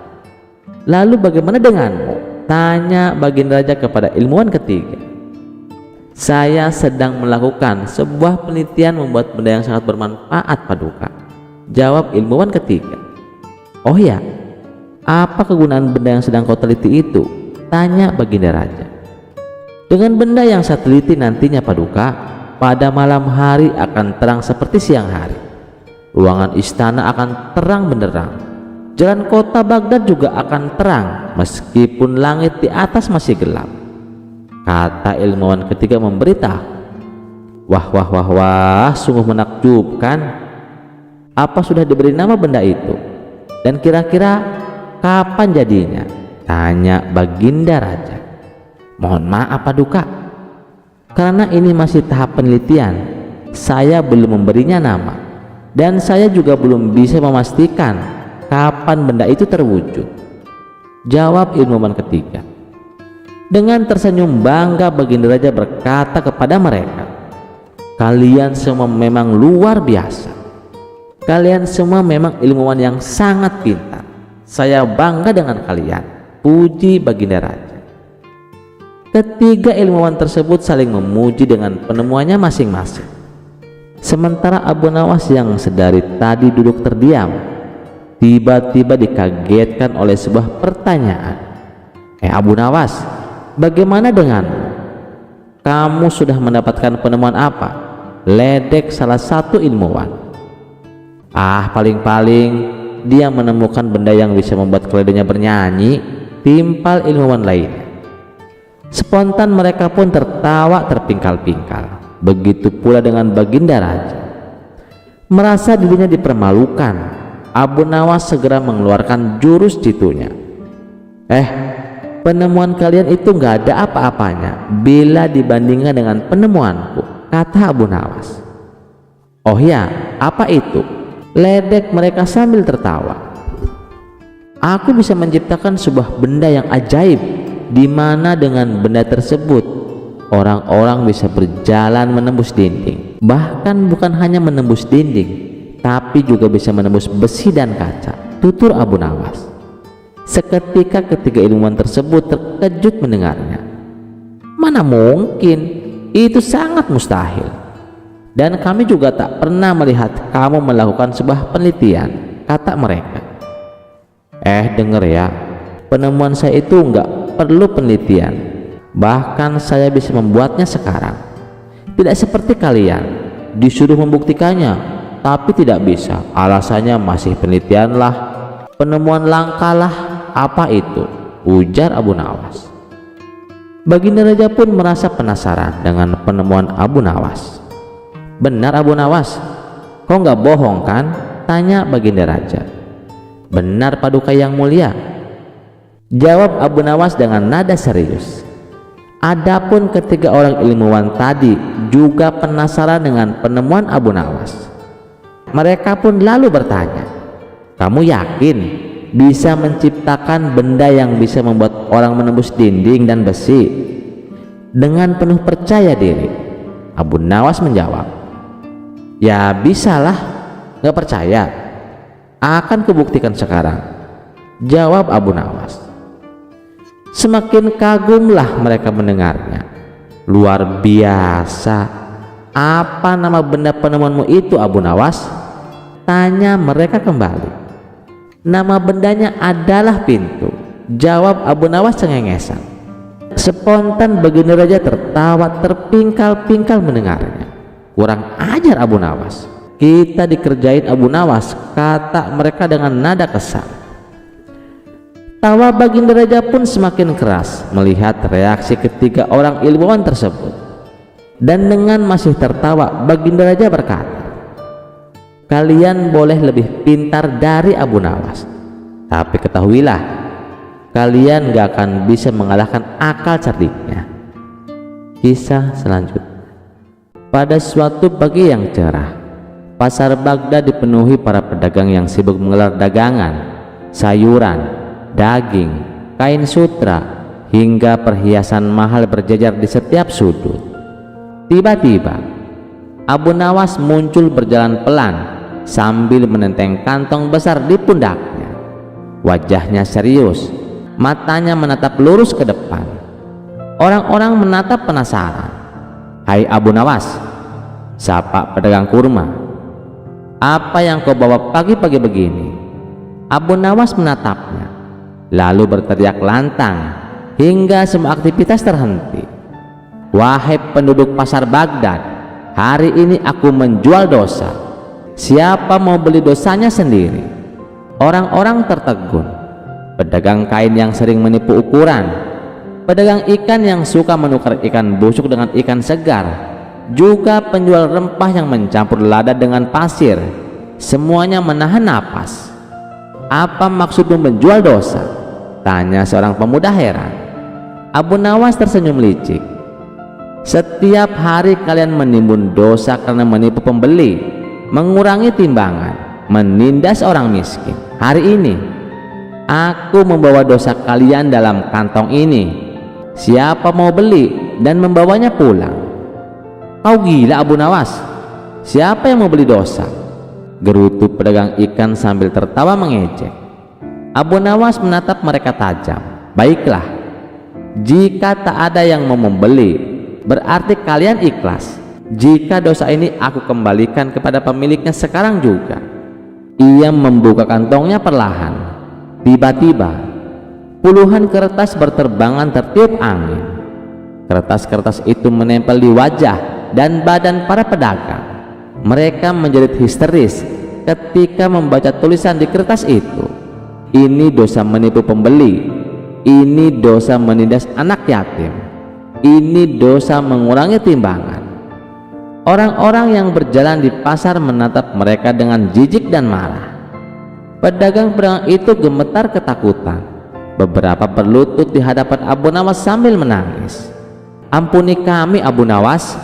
"Lalu bagaimana denganmu?" tanya Baginda Raja kepada ilmuwan ketiga. "Saya sedang melakukan sebuah penelitian membuat benda yang sangat bermanfaat, Paduka," jawab ilmuwan ketiga. "Oh ya, apa kegunaan benda yang sedang kau teliti itu?" tanya Baginda Raja. "Dengan benda yang saya teliti nantinya, Paduka, pada malam hari akan terang seperti siang hari. Ruangan istana akan terang benderang. Jalan kota Baghdad juga akan terang meskipun langit di atas masih gelap," kata ilmuwan ketiga memberitahu. Wah, sungguh menakjubkan. "Apa sudah diberi nama benda itu? Dan kira-kira kapan jadinya?" tanya Baginda Raja. "Mohon maaf, Paduka, karena ini masih tahap penelitian. Saya belum memberinya nama, dan saya juga belum bisa memastikan kapan benda itu terwujud," jawab ilmuwan ketiga. Dengan tersenyum bangga Baginda Raja berkata kepada mereka, "Kalian semua memang luar biasa. Kalian semua memang ilmuwan yang sangat pintar. Saya bangga dengan kalian," puji Baginda Raja. Ketiga ilmuwan tersebut saling memuji dengan penemuannya masing-masing. Sementara Abu Nawas yang sedari tadi duduk terdiam, tiba-tiba dikagetkan oleh sebuah pertanyaan. Abu Nawas, bagaimana denganmu? Kamu sudah mendapatkan penemuan apa?" ledek salah satu ilmuwan. Paling-paling dia menemukan benda yang bisa membuat keledainya bernyanyi," timpal ilmuwan lainnya. Spontan mereka pun tertawa terpingkal-pingkal. Begitu pula dengan Baginda Raja. Merasa dirinya dipermalukan, Abu Nawas segera mengeluarkan jurus jitunya. Penemuan kalian itu nggak ada apa-apanya bila dibandingkan dengan penemuanku," kata Abu Nawas. "Oh ya, apa itu?" ledek mereka sambil tertawa. "Aku bisa menciptakan sebuah benda yang ajaib, di mana dengan benda tersebut orang-orang bisa berjalan menembus dinding. Bahkan bukan hanya menembus dinding, tapi juga bisa menembus besi dan kaca," tutur Abu Nawas. Seketika ketiga ilmuwan tersebut terkejut mendengarnya. "Mana mungkin, itu sangat mustahil. Dan kami juga tak pernah melihat kamu melakukan sebuah penelitian," kata mereka. Denger ya, penemuan saya itu nggak perlu penelitian, bahkan saya bisa membuatnya sekarang. Tidak seperti kalian, disuruh membuktikannya, tapi tidak bisa. Alasannya masih penelitian lah, penemuan langka lah. Apa itu? Ujar Abu Nawas. Baginda Raja pun merasa penasaran dengan penemuan Abu Nawas. Benar Abu Nawas? Kau nggak bohong kan? Tanya Baginda Raja. Benar Paduka yang mulia, jawab Abu Nawas dengan nada serius. Adapun ketiga orang ilmuwan tadi juga penasaran dengan penemuan Abu Nawas. Mereka pun lalu bertanya, kamu yakin bisa menciptakan benda yang bisa membuat orang menembus dinding dan besi? Dengan penuh percaya diri, Abu Nawas menjawab, ya bisalah, nggak percaya? Akan kubuktikan sekarang, jawab Abu Nawas. Semakin kagumlah mereka mendengarnya. Luar biasa, apa nama benda penemuanmu itu Abu Nawas? Tanya mereka kembali. Nama bendanya adalah pintu, jawab Abu Nawas cengengesan. Spontan Baginda Raja tertawa terpingkal-pingkal mendengarnya. Kurang ajar Abu Nawas, kita dikerjain Abu Nawas, kata mereka dengan nada kesal. Tawa Baginda Raja pun semakin keras melihat reaksi ketiga orang ilmuwan tersebut. Dan dengan masih tertawa, Baginda Raja berkata, kalian boleh lebih pintar dari Abu Nawas, tapi ketahuilah, kalian gak akan bisa mengalahkan akal cerdiknya. Kisah selanjutnya. Pada suatu pagi yang cerah, pasar Baghdad dipenuhi para pedagang yang sibuk menggelar dagangan, sayuran, daging, kain sutra, hingga perhiasan mahal berjajar di setiap sudut. Tiba-tiba Abu Nawas muncul berjalan pelan sambil menenteng kantong besar di pundaknya. Wajahnya serius, matanya menatap lurus ke depan. Orang-orang menatap penasaran. Hai Abu Nawas, sapa pedagang kurma, apa yang kau bawa pagi-pagi begini? Abu Nawas menatapnya, lalu berteriak lantang hingga semua aktivitas terhenti. Wahai penduduk pasar Baghdad, hari ini aku menjual dosa. Siapa mau beli dosanya sendiri? Orang-orang tertegun. Pedagang kain yang sering menipu ukuran, pedagang ikan yang suka menukar ikan busuk dengan ikan segar, juga penjual rempah yang mencampur lada dengan pasir, semuanya menahan napas. Apa maksudmu menjual dosa? Tanya seorang pemuda heran. Abu Nawas tersenyum licik. Setiap hari kalian menimbun dosa karena menipu pembeli, mengurangi timbangan, menindas orang miskin. Hari ini aku membawa dosa kalian dalam kantong ini. Siapa mau beli dan membawanya pulang? Kau gila Abu Nawas, siapa yang mau beli dosa? Gerutu pedagang ikan sambil tertawa mengejek. Abu Nawas menatap mereka tajam. Baiklah, jika tak ada yang mau membeli, berarti kalian ikhlas jika dosa ini aku kembalikan kepada pemiliknya sekarang juga. Ia membuka kantongnya perlahan. Tiba-tiba puluhan kertas berterbangan tertiup angin. Kertas-kertas itu menempel di wajah dan badan para pedagang. Mereka menjerit histeris ketika membaca tulisan di kertas itu. Ini dosa menipu pembeli, ini dosa menindas anak yatim, ini dosa mengurangi timbangan. Orang-orang yang berjalan di pasar menatap mereka dengan jijik dan marah. Pedagang-pedagang itu gemetar ketakutan. Beberapa berlutut di hadapan Abu Nawas sambil menangis. Ampuni kami Abu Nawas,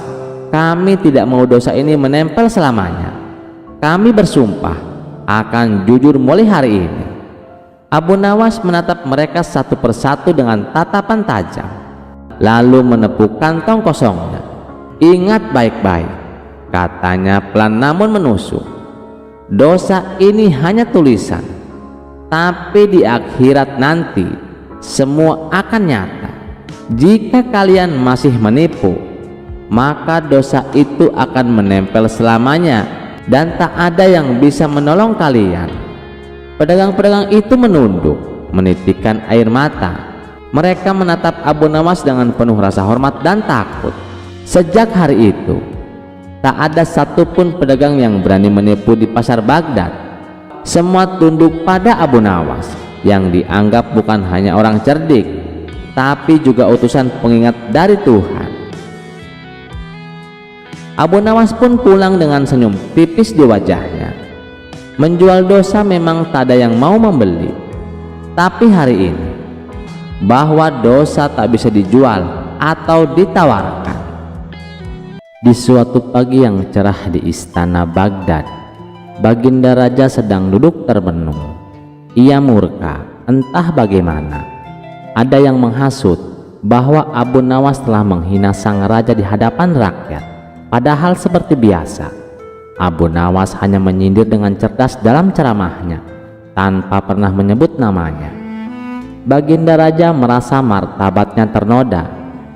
kami tidak mau dosa ini menempel selamanya. Kami bersumpah akan jujur mulai hari ini. Abu Nawas menatap mereka satu persatu dengan tatapan tajam, lalu menepuk kantong kosongnya. Ingat baik-baik, katanya pelan namun menusuk. Dosa ini hanya tulisan, tapi di akhirat nanti semua akan nyata. Jika kalian masih menipu, maka dosa itu akan menempel selamanya dan tak ada yang bisa menolong kalian. Pedagang-pedagang itu menunduk, menitikkan air mata. Mereka menatap Abu Nawas dengan penuh rasa hormat dan takut. Sejak hari itu, tak ada satupun pedagang yang berani menipu di pasar Baghdad. Semua tunduk pada Abu Nawas yang dianggap bukan hanya orang cerdik, tapi juga utusan pengingat dari Tuhan. Abu Nawas pun pulang dengan senyum tipis di wajahnya. Menjual dosa memang tak ada yang mau membeli, tapi hari ini bahwa dosa tak bisa dijual atau ditawarkan. Di suatu pagi yang cerah di istana Baghdad, Baginda Raja sedang duduk termenung. Ia murka, entah bagaimana. Ada yang menghasut bahwa Abu Nawas telah menghina sang raja di hadapan rakyat. Padahal seperti biasa, Abu Nawas hanya menyindir dengan cerdas dalam ceramahnya, tanpa pernah menyebut namanya. Baginda Raja merasa martabatnya ternoda,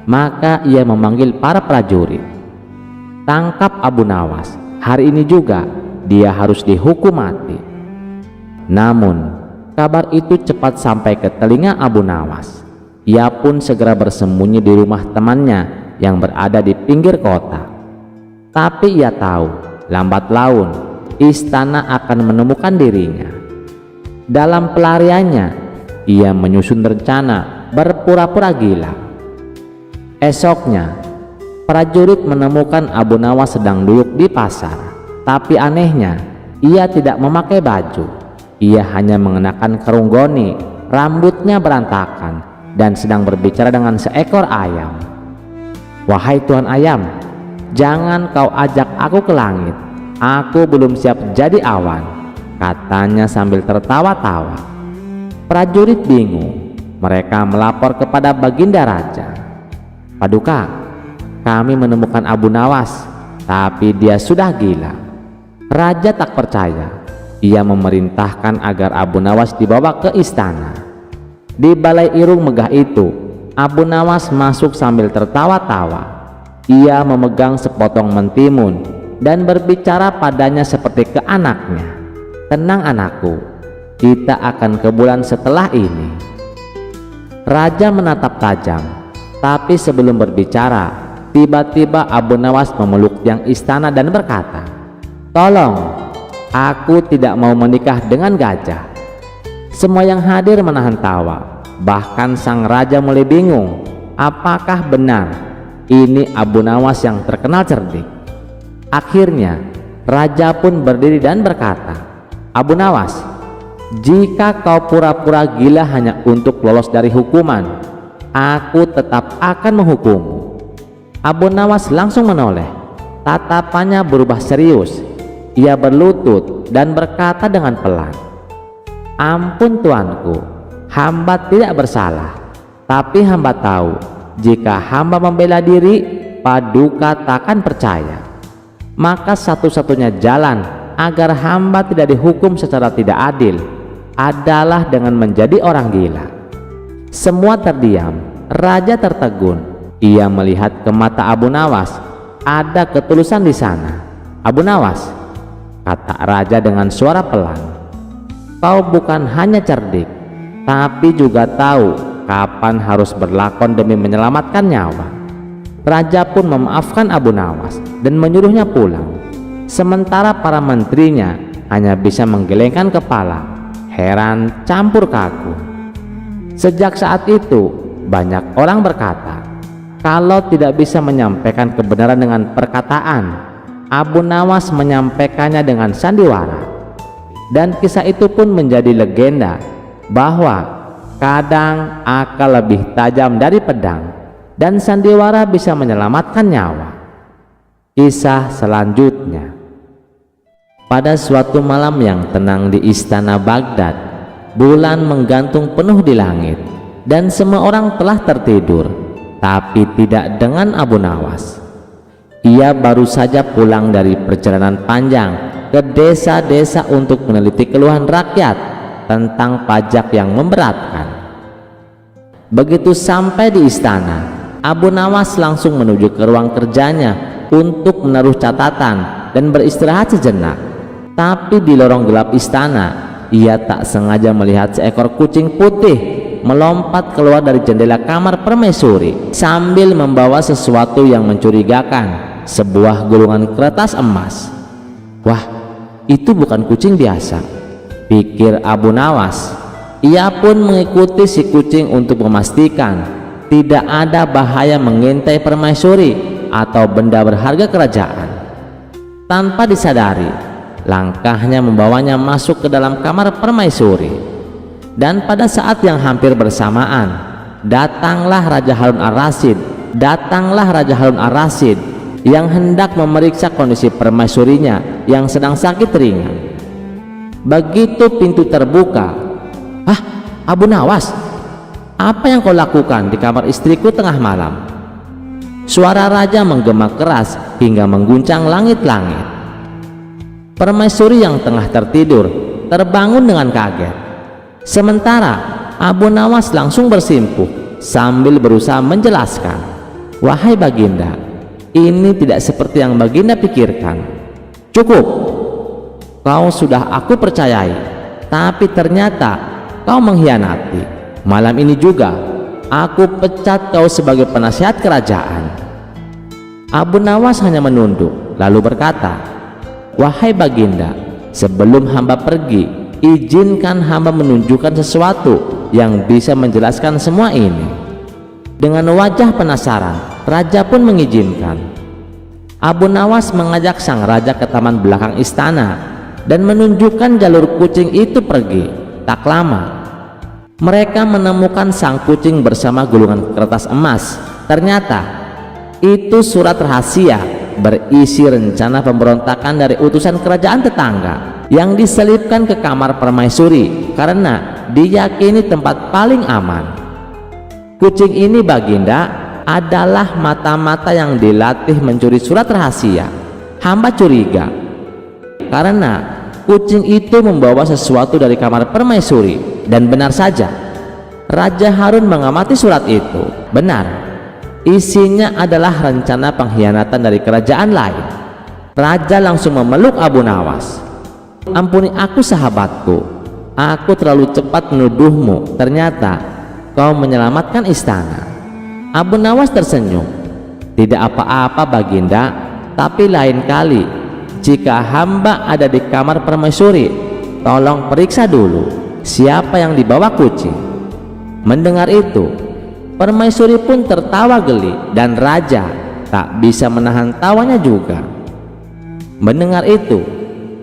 maka ia memanggil para prajurit. Tangkap Abu Nawas, hari ini juga dia harus dihukum mati. Namun, kabar itu cepat sampai ke telinga Abu Nawas. Ia pun segera bersembunyi di rumah temannya yang berada di pinggir kota. Tapi ia tahu, lambat laun istana akan menemukan dirinya. Dalam pelariannya, ia menyusun rencana berpura-pura gila. Esoknya, prajurit menemukan Abu Nawas sedang duduk di pasar. Tapi anehnya, ia tidak memakai baju. Ia hanya mengenakan kerung goni, rambutnya berantakan, dan sedang berbicara dengan seekor ayam. "Wahai Tuan Ayam, jangan kau ajak aku ke langit. Aku belum siap jadi awan," katanya sambil tertawa-tawa. Prajurit bingung. Mereka melapor kepada Baginda Raja. "Paduka, kami menemukan Abu Nawas, tapi dia sudah gila." Raja tak percaya. Ia memerintahkan agar Abu Nawas dibawa ke istana. Di balai irung megah itu, Abu Nawas masuk sambil tertawa-tawa. Ia memegang sepotong mentimun dan berbicara padanya seperti ke anaknya. "Tenang anakku, kita akan ke bulan setelah ini." Raja menatap tajam, tapi sebelum berbicara, tiba-tiba Abu Nawas memeluk tiang istana dan berkata, "Tolong, aku tidak mau menikah dengan gajah." Semua yang hadir menahan tawa. Bahkan sang raja mulai bingung, apakah benar ini Abu Nawas yang terkenal cerdik. Akhirnya raja pun berdiri dan berkata, "Abu Nawas, jika kau pura-pura gila hanya untuk lolos dari hukuman, aku tetap akan menghukummu." Abu Nawas langsung menoleh. Tatapannya berubah serius. Ia berlutut dan berkata dengan pelan, "Ampun tuanku, hamba tidak bersalah. Tapi hamba tahu, jika hamba membela diri, Paduka takkan percaya. Maka satu-satunya jalan agar hamba tidak dihukum secara tidak adil adalah dengan menjadi orang gila." Semua terdiam. Raja tertegun. Ia melihat ke mata Abu Nawas. Ada ketulusan di sana. "Abu Nawas," kata raja dengan suara pelan, "kau bukan hanya cerdik, tapi juga tahu kapan harus berlakon demi menyelamatkan nyawa." Raja pun memaafkan Abu Nawas dan menyuruhnya pulang. Sementara para menterinya hanya bisa menggelengkan kepala, heran campur kagum. Sejak saat itu, banyak orang berkata, kalau tidak bisa menyampaikan kebenaran dengan perkataan, Abu Nawas menyampaikannya dengan sandiwara. Dan kisah itu pun menjadi legenda bahwa kadang akal lebih tajam dari pedang dan sandiwara bisa menyelamatkan nyawa. Kisah selanjutnya. Pada suatu malam yang tenang di istana Baghdad, bulan menggantung penuh di langit dan semua orang telah tertidur, tapi tidak dengan Abu Nawas. Ia baru saja pulang dari perjalanan panjang ke desa-desa untuk meneliti keluhan rakyat tentang pajak yang memberatkan. Begitu sampai di istana, Abu Nawas langsung menuju ke ruang kerjanya untuk menaruh catatan dan beristirahat sejenak. Tapi di lorong gelap istana, ia tak sengaja melihat seekor kucing putih melompat keluar dari jendela kamar permaisuri sambil membawa sesuatu yang mencurigakan, sebuah gulungan kertas emas. Wah, itu bukan kucing biasa, pikir Abu Nawas. Ia pun mengikuti si kucing untuk memastikan tidak ada bahaya mengintai permaisuri atau benda berharga kerajaan. Tanpa disadari, langkahnya membawanya masuk ke dalam kamar permaisuri. Dan pada saat yang hampir bersamaan, datanglah Raja Harun Ar-Rasyid yang hendak memeriksa kondisi permaisurinya yang sedang sakit ringan. Begitu pintu terbuka, "Ah, Abu Nawas, apa yang kau lakukan di kamar istriku tengah malam?" Suara raja menggema keras hingga mengguncang langit-langit. Permaisuri yang tengah tertidur terbangun dengan kaget. Sementara Abu Nawas langsung bersimpuh sambil berusaha menjelaskan, "Wahai Baginda, ini tidak seperti yang Baginda pikirkan. Cukup, kau sudah aku percayai, tapi ternyata kau mengkhianati. Malam ini juga aku pecat kau sebagai penasihat kerajaan." Abu Nawas hanya menunduk lalu berkata, "Wahai Baginda, sebelum hamba pergi, izinkan hamba menunjukkan sesuatu yang bisa menjelaskan semua ini." Dengan wajah penasaran, raja pun mengizinkan. Abu Nawas mengajak sang raja ke taman belakang istana dan menunjukkan jalur kucing itu pergi. Tak lama, mereka menemukan sang kucing bersama gulungan kertas emas. Ternyata itu surat rahasia berisi rencana pemberontakan dari utusan kerajaan tetangga yang diselipkan ke kamar permaisuri karena diyakini tempat paling aman. Kucing ini, Baginda, adalah mata-mata yang dilatih mencuri surat rahasia. Hamba curiga karena kucing itu membawa sesuatu dari kamar permaisuri. Dan benar saja, Raja Harun mengamati surat itu. Benar, isinya adalah rencana pengkhianatan dari kerajaan lain. Raja langsung memeluk Abu Nawas. "Ampuni aku sahabatku, aku terlalu cepat menuduhmu. Ternyata kau menyelamatkan istana." Abu Nawas tersenyum. "Tidak apa-apa Baginda, tapi lain kali jika hamba ada di kamar permaisuri, tolong periksa dulu siapa yang dibawa kucing." Mendengar itu, permaisuri pun tertawa geli dan raja tak bisa menahan tawanya juga. Mendengar itu,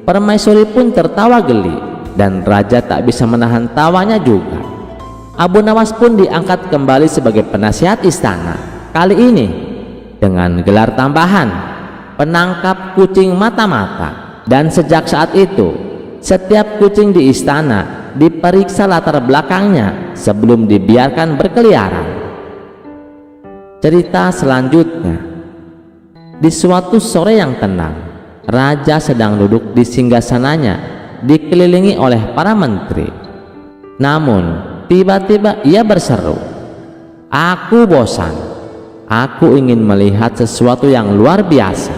permaisuri pun tertawa geli dan raja tak bisa menahan tawanya juga. Abu Nawas pun diangkat kembali sebagai penasihat istana, kali ini dengan gelar tambahan penangkap kucing mata-mata. Dan sejak saat itu, setiap kucing di istana diperiksa latar belakangnya sebelum dibiarkan berkeliaran. Cerita selanjutnya, di suatu sore yang tenang, raja sedang duduk di singgasananya dikelilingi oleh para menteri. Namun tiba-tiba ia berseru, "Aku bosan, aku ingin melihat sesuatu yang luar biasa."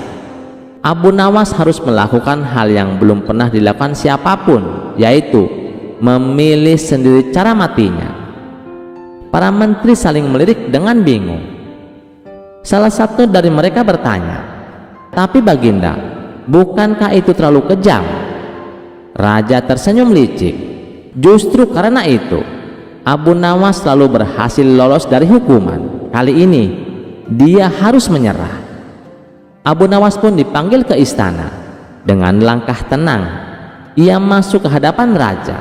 Abu Nawas harus melakukan hal yang belum pernah dilakukan siapapun, yaitu memilih sendiri cara matinya. Para menteri saling melirik dengan bingung. Salah satu dari mereka bertanya, "Tapi Baginda, bukankah itu terlalu kejam?" Raja tersenyum licik. Justru karena itu, Abu Nawas selalu berhasil lolos dari hukuman. Kali ini, dia harus menyerah. Abu Nawas pun dipanggil ke istana. Dengan langkah tenang, ia masuk ke hadapan raja.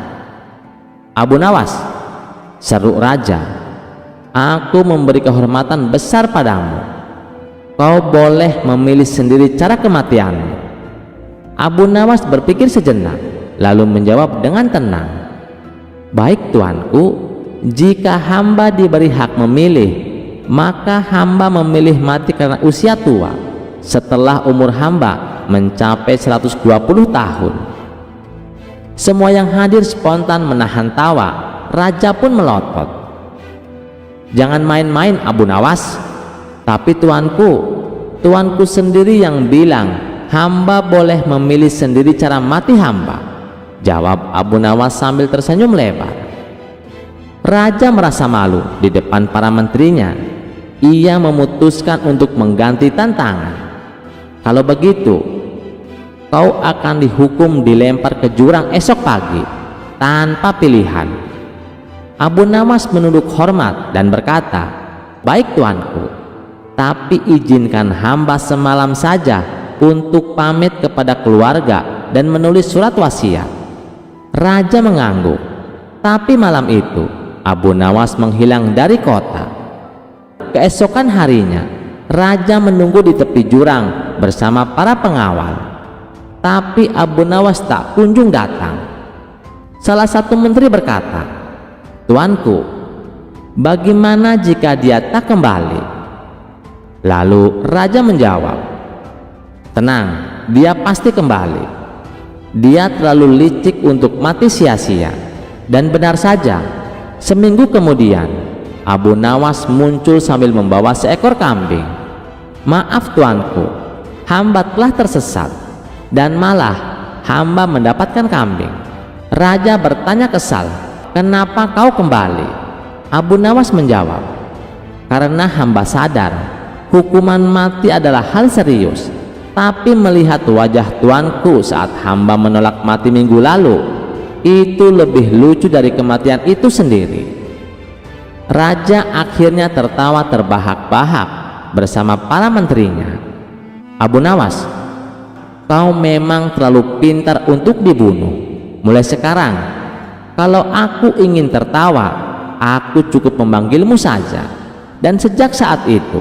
"Abu Nawas," seru raja, "aku memberi kehormatan besar padamu. Kau boleh memilih sendiri cara kematianmu." Abu Nawas berpikir sejenak, lalu menjawab dengan tenang, "Baik tuanku, jika hamba diberi hak memilih, maka hamba memilih mati karena usia tua setelah umur hamba mencapai 120 tahun." Semua yang hadir spontan menahan tawa. Raja pun melotot. "Jangan main-main Abu Nawas. Tapi tuanku sendiri yang bilang hamba boleh memilih sendiri cara mati hamba. jawab Abu Nawas sambil tersenyum lebar. Raja merasa malu di depan para menterinya. Ia memutuskan untuk mengganti tantangan. Kalau begitu, kau akan dihukum dilempar ke jurang esok pagi tanpa pilihan. Abu Nawas menunduk hormat dan berkata, "Baik tuanku, tapi izinkan hamba semalam saja untuk pamit kepada keluarga dan menulis surat wasiat." Raja mengangguk. Tapi malam itu Abu Nawas menghilang dari kota. Keesokan harinya raja menunggu di tepi jurang bersama para pengawal, tapi Abu Nawas tak kunjung datang. Salah satu menteri berkata, "Tuanku, bagaimana jika dia tak kembali?" Lalu raja menjawab, "Tenang, dia pasti kembali. Dia terlalu licik untuk mati sia-sia." Dan benar saja, seminggu kemudian Abu Nawas muncul sambil membawa seekor kambing. "Maaf tuanku, hamba telah tersesat dan malah hamba mendapatkan kambing." Raja bertanya kesal, "Kenapa kau kembali?" Abu Nawas menjawab, "Karena hamba sadar hukuman mati adalah hal serius, tapi melihat wajah tuanku saat hamba menolak mati minggu lalu, itu lebih lucu dari kematian itu sendiri." Raja akhirnya tertawa terbahak-bahak bersama para menterinya. "Abu Nawas, kau memang terlalu pintar untuk dibunuh. Mulai sekarang, kalau aku ingin tertawa, aku cukup memanggilmu saja." Dan sejak saat itu,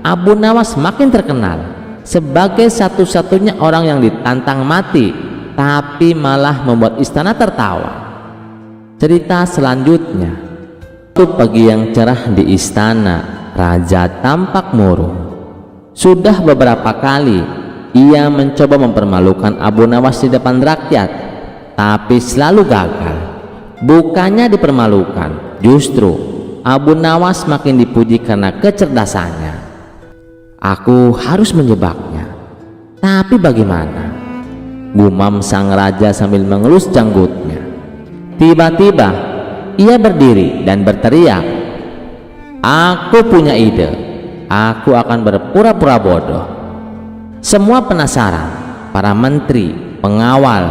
Abu Nawas makin terkenal sebagai satu-satunya orang yang ditantang mati, tapi malah membuat istana tertawa. Cerita selanjutnya. Suatu pagi yang cerah di istana, raja tampak murung. Sudah beberapa kali ia mencoba mempermalukan Abu Nawas di depan rakyat, tapi selalu gagal. Bukannya dipermalukan, justru Abu Nawas makin dipuji karena kecerdasannya. "Aku harus menjebaknya, tapi bagaimana?" gumam sang raja sambil mengelus janggutnya. Tiba-tiba ia berdiri dan berteriak, "Aku punya ide. Aku akan berpura-pura bodoh." Semua penasaran. Para menteri, pengawal,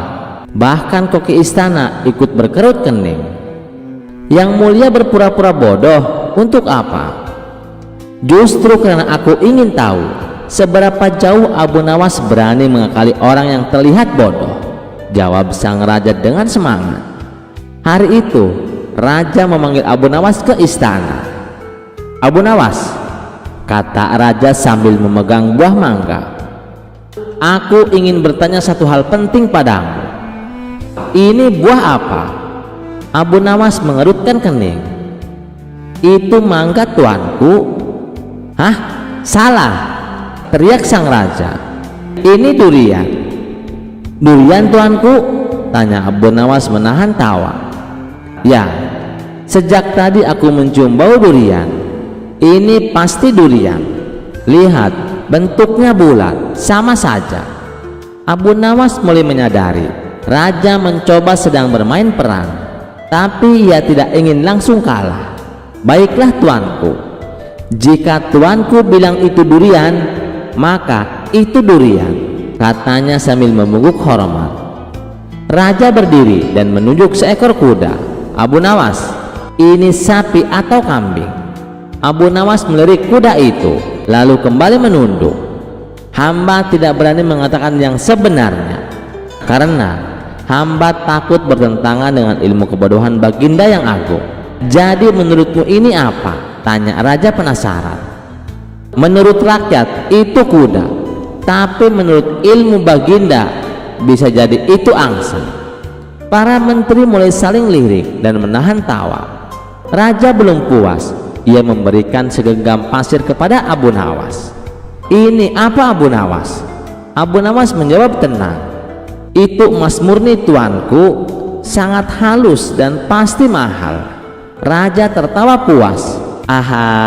bahkan koki istana ikut berkerut kening. "Yang mulia berpura-pura bodoh untuk apa?" "Justru karena aku ingin tahu seberapa jauh Abu Nawas berani mengakali orang yang terlihat bodoh," jawab sang raja dengan semangat. Hari itu raja memanggil Abu Nawas ke istana. "Abu Nawas," kata raja sambil memegang buah mangga, "aku ingin bertanya satu hal penting padamu." "Ini buah apa?" Abu Nawas mengerutkan kening. "Itu mangga tuanku." "Hah? Salah!" teriak sang raja. "Ini durian." "Durian tuanku?" tanya Abu Nawas menahan tawa. "Ya, sejak tadi aku mencium bau durian. Ini pasti durian. Lihat, bentuknya bulat, sama saja." Abu Nawas mulai menyadari raja mencoba sedang bermain peran, tapi ia tidak ingin langsung kalah. "Baiklah tuanku, jika tuanku bilang itu durian, maka itu durian," katanya sambil membungkuk hormat. Raja berdiri dan menunjuk seekor kuda. "Abu Nawas, ini sapi atau kambing?" Abu Nawas melirik kuda itu lalu kembali menunduk. "Hamba tidak berani mengatakan yang sebenarnya karena hamba takut bertentangan dengan ilmu kebodohan Baginda yang agung." "Jadi menurutmu ini apa?" tanya raja penasaran. "Menurut rakyat itu kuda, tapi menurut ilmu Baginda bisa jadi itu angsa." Para menteri mulai saling lirik dan menahan tawa. Raja belum puas. Ia memberikan segenggam pasir kepada Abu Nawas. "Ini apa Abu Nawas?" Abu Nawas menjawab tenang, "Itu emas murni tuanku, sangat halus dan pasti mahal." Raja tertawa puas. "Aha,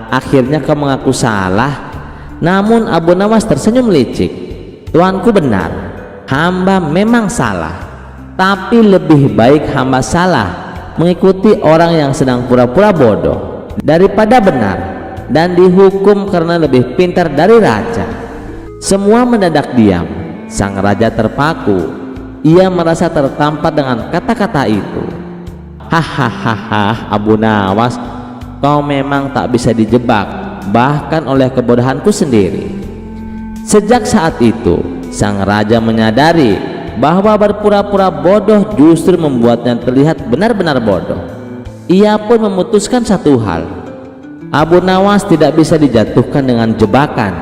akhirnya kau mengaku salah." Namun Abu Nawas tersenyum licik. "Tuanku benar, hamba memang salah. Tapi lebih baik hamba salah mengikuti orang yang sedang pura-pura bodoh daripada benar dan dihukum karena lebih pintar dari raja. Semua mendadak diam. Sang raja terpaku. Ia merasa tertampar dengan kata-kata itu. Hahaha, Abu Nawas, kau memang tak bisa dijebak, bahkan oleh kebodohanku sendiri. Sejak saat itu, sang raja menyadari bahwa berpura-pura bodoh justru membuatnya terlihat benar-benar bodoh. Ia pun memutuskan satu hal. Abu Nawas tidak bisa dijatuhkan dengan jebakan,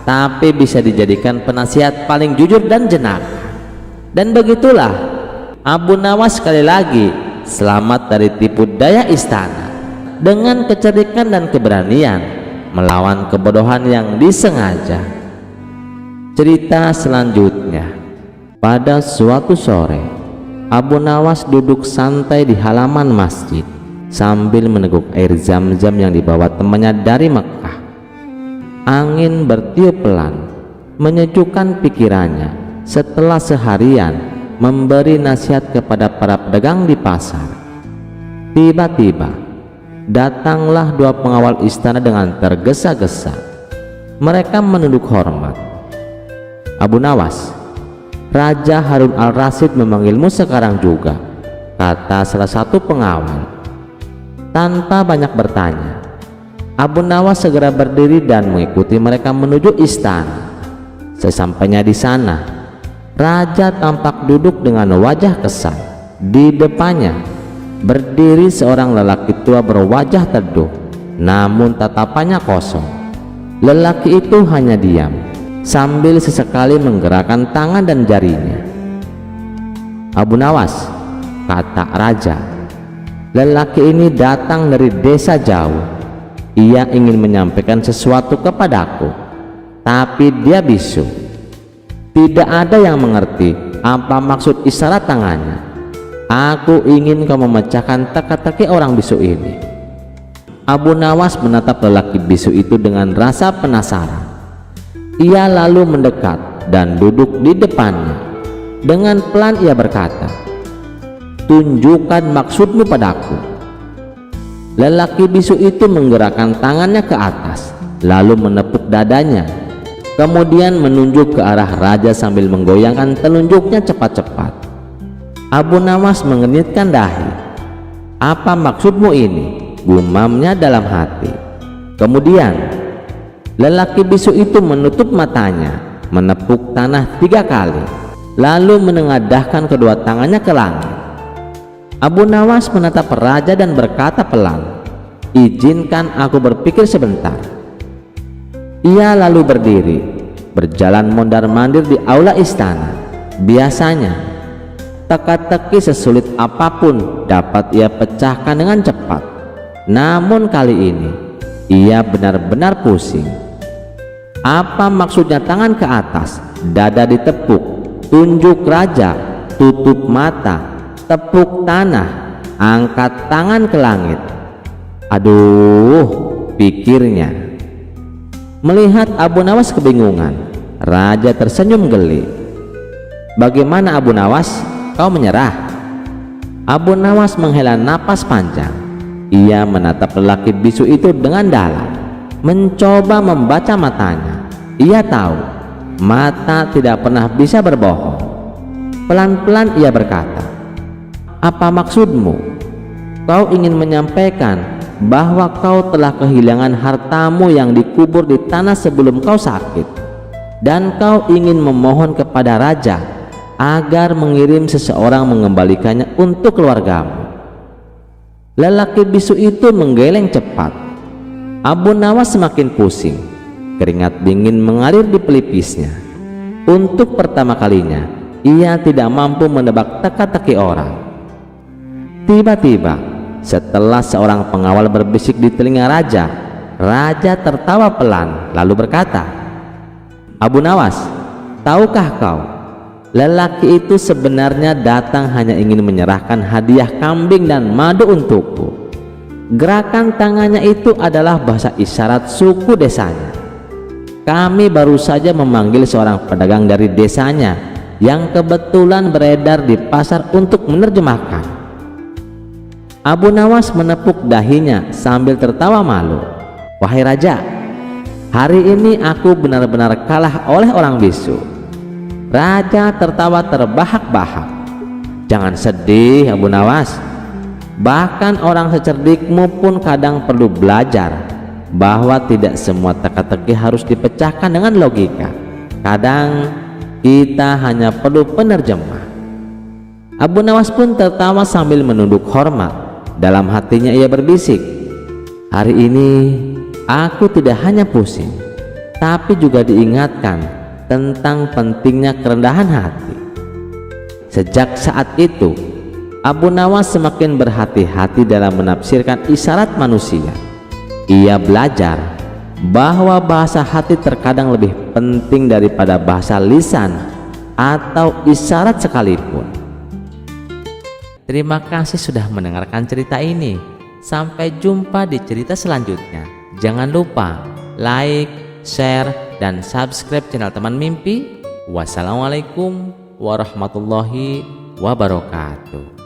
tapi bisa dijadikan penasihat paling jujur dan jenaka. Dan begitulah Abu Nawas sekali lagi selamat dari tipu daya istana dengan kecerdikan dan keberanian melawan kebodohan yang disengaja. Cerita selanjutnya. Pada suatu sore, Abu Nawas duduk santai di halaman masjid sambil meneguk air zam-zam yang dibawa temannya dari Mekah. Angin bertiup pelan, menyejukkan pikirannya setelah seharian memberi nasihat kepada para pedagang di pasar. Tiba-tiba datanglah dua pengawal istana dengan tergesa-gesa. Mereka menunduk hormat. Abu Nawas, Raja Harun al-Rasyid memanggilmu sekarang juga, kata salah satu pengawal. Tanpa banyak bertanya, Abu Nawas segera berdiri dan mengikuti mereka menuju istana. Sesampainya di sana, Raja tampak duduk dengan wajah kesal. Di depannya berdiri seorang lelaki tua berwajah teduh, namun tatapannya kosong. Lelaki itu hanya diam sambil sesekali menggerakkan tangan dan jarinya. Abu Nawas, kata Raja, lelaki ini datang dari desa jauh. Ia ingin menyampaikan sesuatu kepadaku, tapi dia bisu. Tidak ada yang mengerti apa maksud isyarat tangannya. Aku ingin kau memecahkan teka-teki orang bisu ini. Abu Nawas menatap lelaki bisu itu dengan rasa penasaran. Ia lalu mendekat dan duduk di depannya. Dengan pelan ia berkata, "Tunjukkan maksudmu padaku." Lelaki bisu itu menggerakkan tangannya ke atas, lalu menepuk dadanya. Kemudian menunjuk ke arah raja sambil menggoyangkan telunjuknya cepat-cepat. Abu Nawas mengernyitkan dahi. "Apa maksudmu ini?" gumamnya dalam hati. Kemudian lelaki bisu itu menutup matanya, menepuk tanah 3 kali, lalu menengadahkan kedua tangannya ke langit. Abu Nawas menatap raja dan berkata pelan, "Izinkan aku berpikir sebentar." Ia lalu berdiri, berjalan mondar-mandir di aula istana. Biasanya teka-teki sesulit apapun dapat ia pecahkan dengan cepat, namun kali ini ia benar-benar pusing. Apa maksudnya tangan ke atas, dada ditepuk, tunjuk raja, tutup mata, tepuk tanah, angkat tangan ke langit? Aduh, pikirnya. Melihat Abu Nawas kebingungan, raja tersenyum geli. "Bagaimana Abu Nawas, kau menyerah?" Abu Nawas menghela napas panjang. Ia menatap lelaki bisu itu dengan dalam, mencoba membaca matanya. Ia tahu mata tidak pernah bisa berbohong. Pelan-pelan ia berkata, "Apa maksudmu? Kau ingin menyampaikan bahwa kau telah kehilangan hartamu yang dikubur di tanah sebelum kau sakit, dan kau ingin memohon kepada raja agar mengirim seseorang mengembalikannya untuk keluargamu." Lelaki bisu itu menggeleng cepat. Abu Nawas semakin pusing. Keringat dingin mengalir di pelipisnya. Untuk pertama kalinya ia tidak mampu menebak teka-teki orang. Tiba-tiba, setelah seorang pengawal berbisik di telinga raja, raja tertawa pelan lalu berkata, "Abu Nawas, tahukah kau, lelaki itu sebenarnya datang hanya ingin menyerahkan hadiah kambing dan madu untukku. Gerakan tangannya itu adalah bahasa isyarat suku desanya. Kami baru saja memanggil seorang pedagang dari desanya yang kebetulan beredar di pasar untuk menerjemahkan. Abu Nawas menepuk dahinya sambil tertawa malu. "Wahai raja, hari ini aku benar-benar kalah oleh orang bisu." Raja tertawa terbahak-bahak. "Jangan sedih, Abu Nawas. Bahkan orang secerdikmu pun kadang perlu belajar bahwa tidak semua teka-teki harus dipecahkan dengan logika. Kadang kita hanya perlu penerjemah." Abu Nawas pun tertawa sambil menunduk hormat. Dalam hatinya ia berbisik, "Hari ini aku tidak hanya pusing, tapi juga diingatkan tentang pentingnya kerendahan hati." Sejak saat itu, Abu Nawas semakin berhati-hati dalam menafsirkan isyarat manusia. Ia belajar bahwa bahasa hati terkadang lebih penting daripada bahasa lisan atau isyarat sekalipun. Terima kasih sudah mendengarkan cerita ini. Sampai jumpa di cerita selanjutnya. Jangan lupa like, share, dan subscribe channel Teman Mimpi. Wassalamualaikum warahmatullahi wabarakatuh.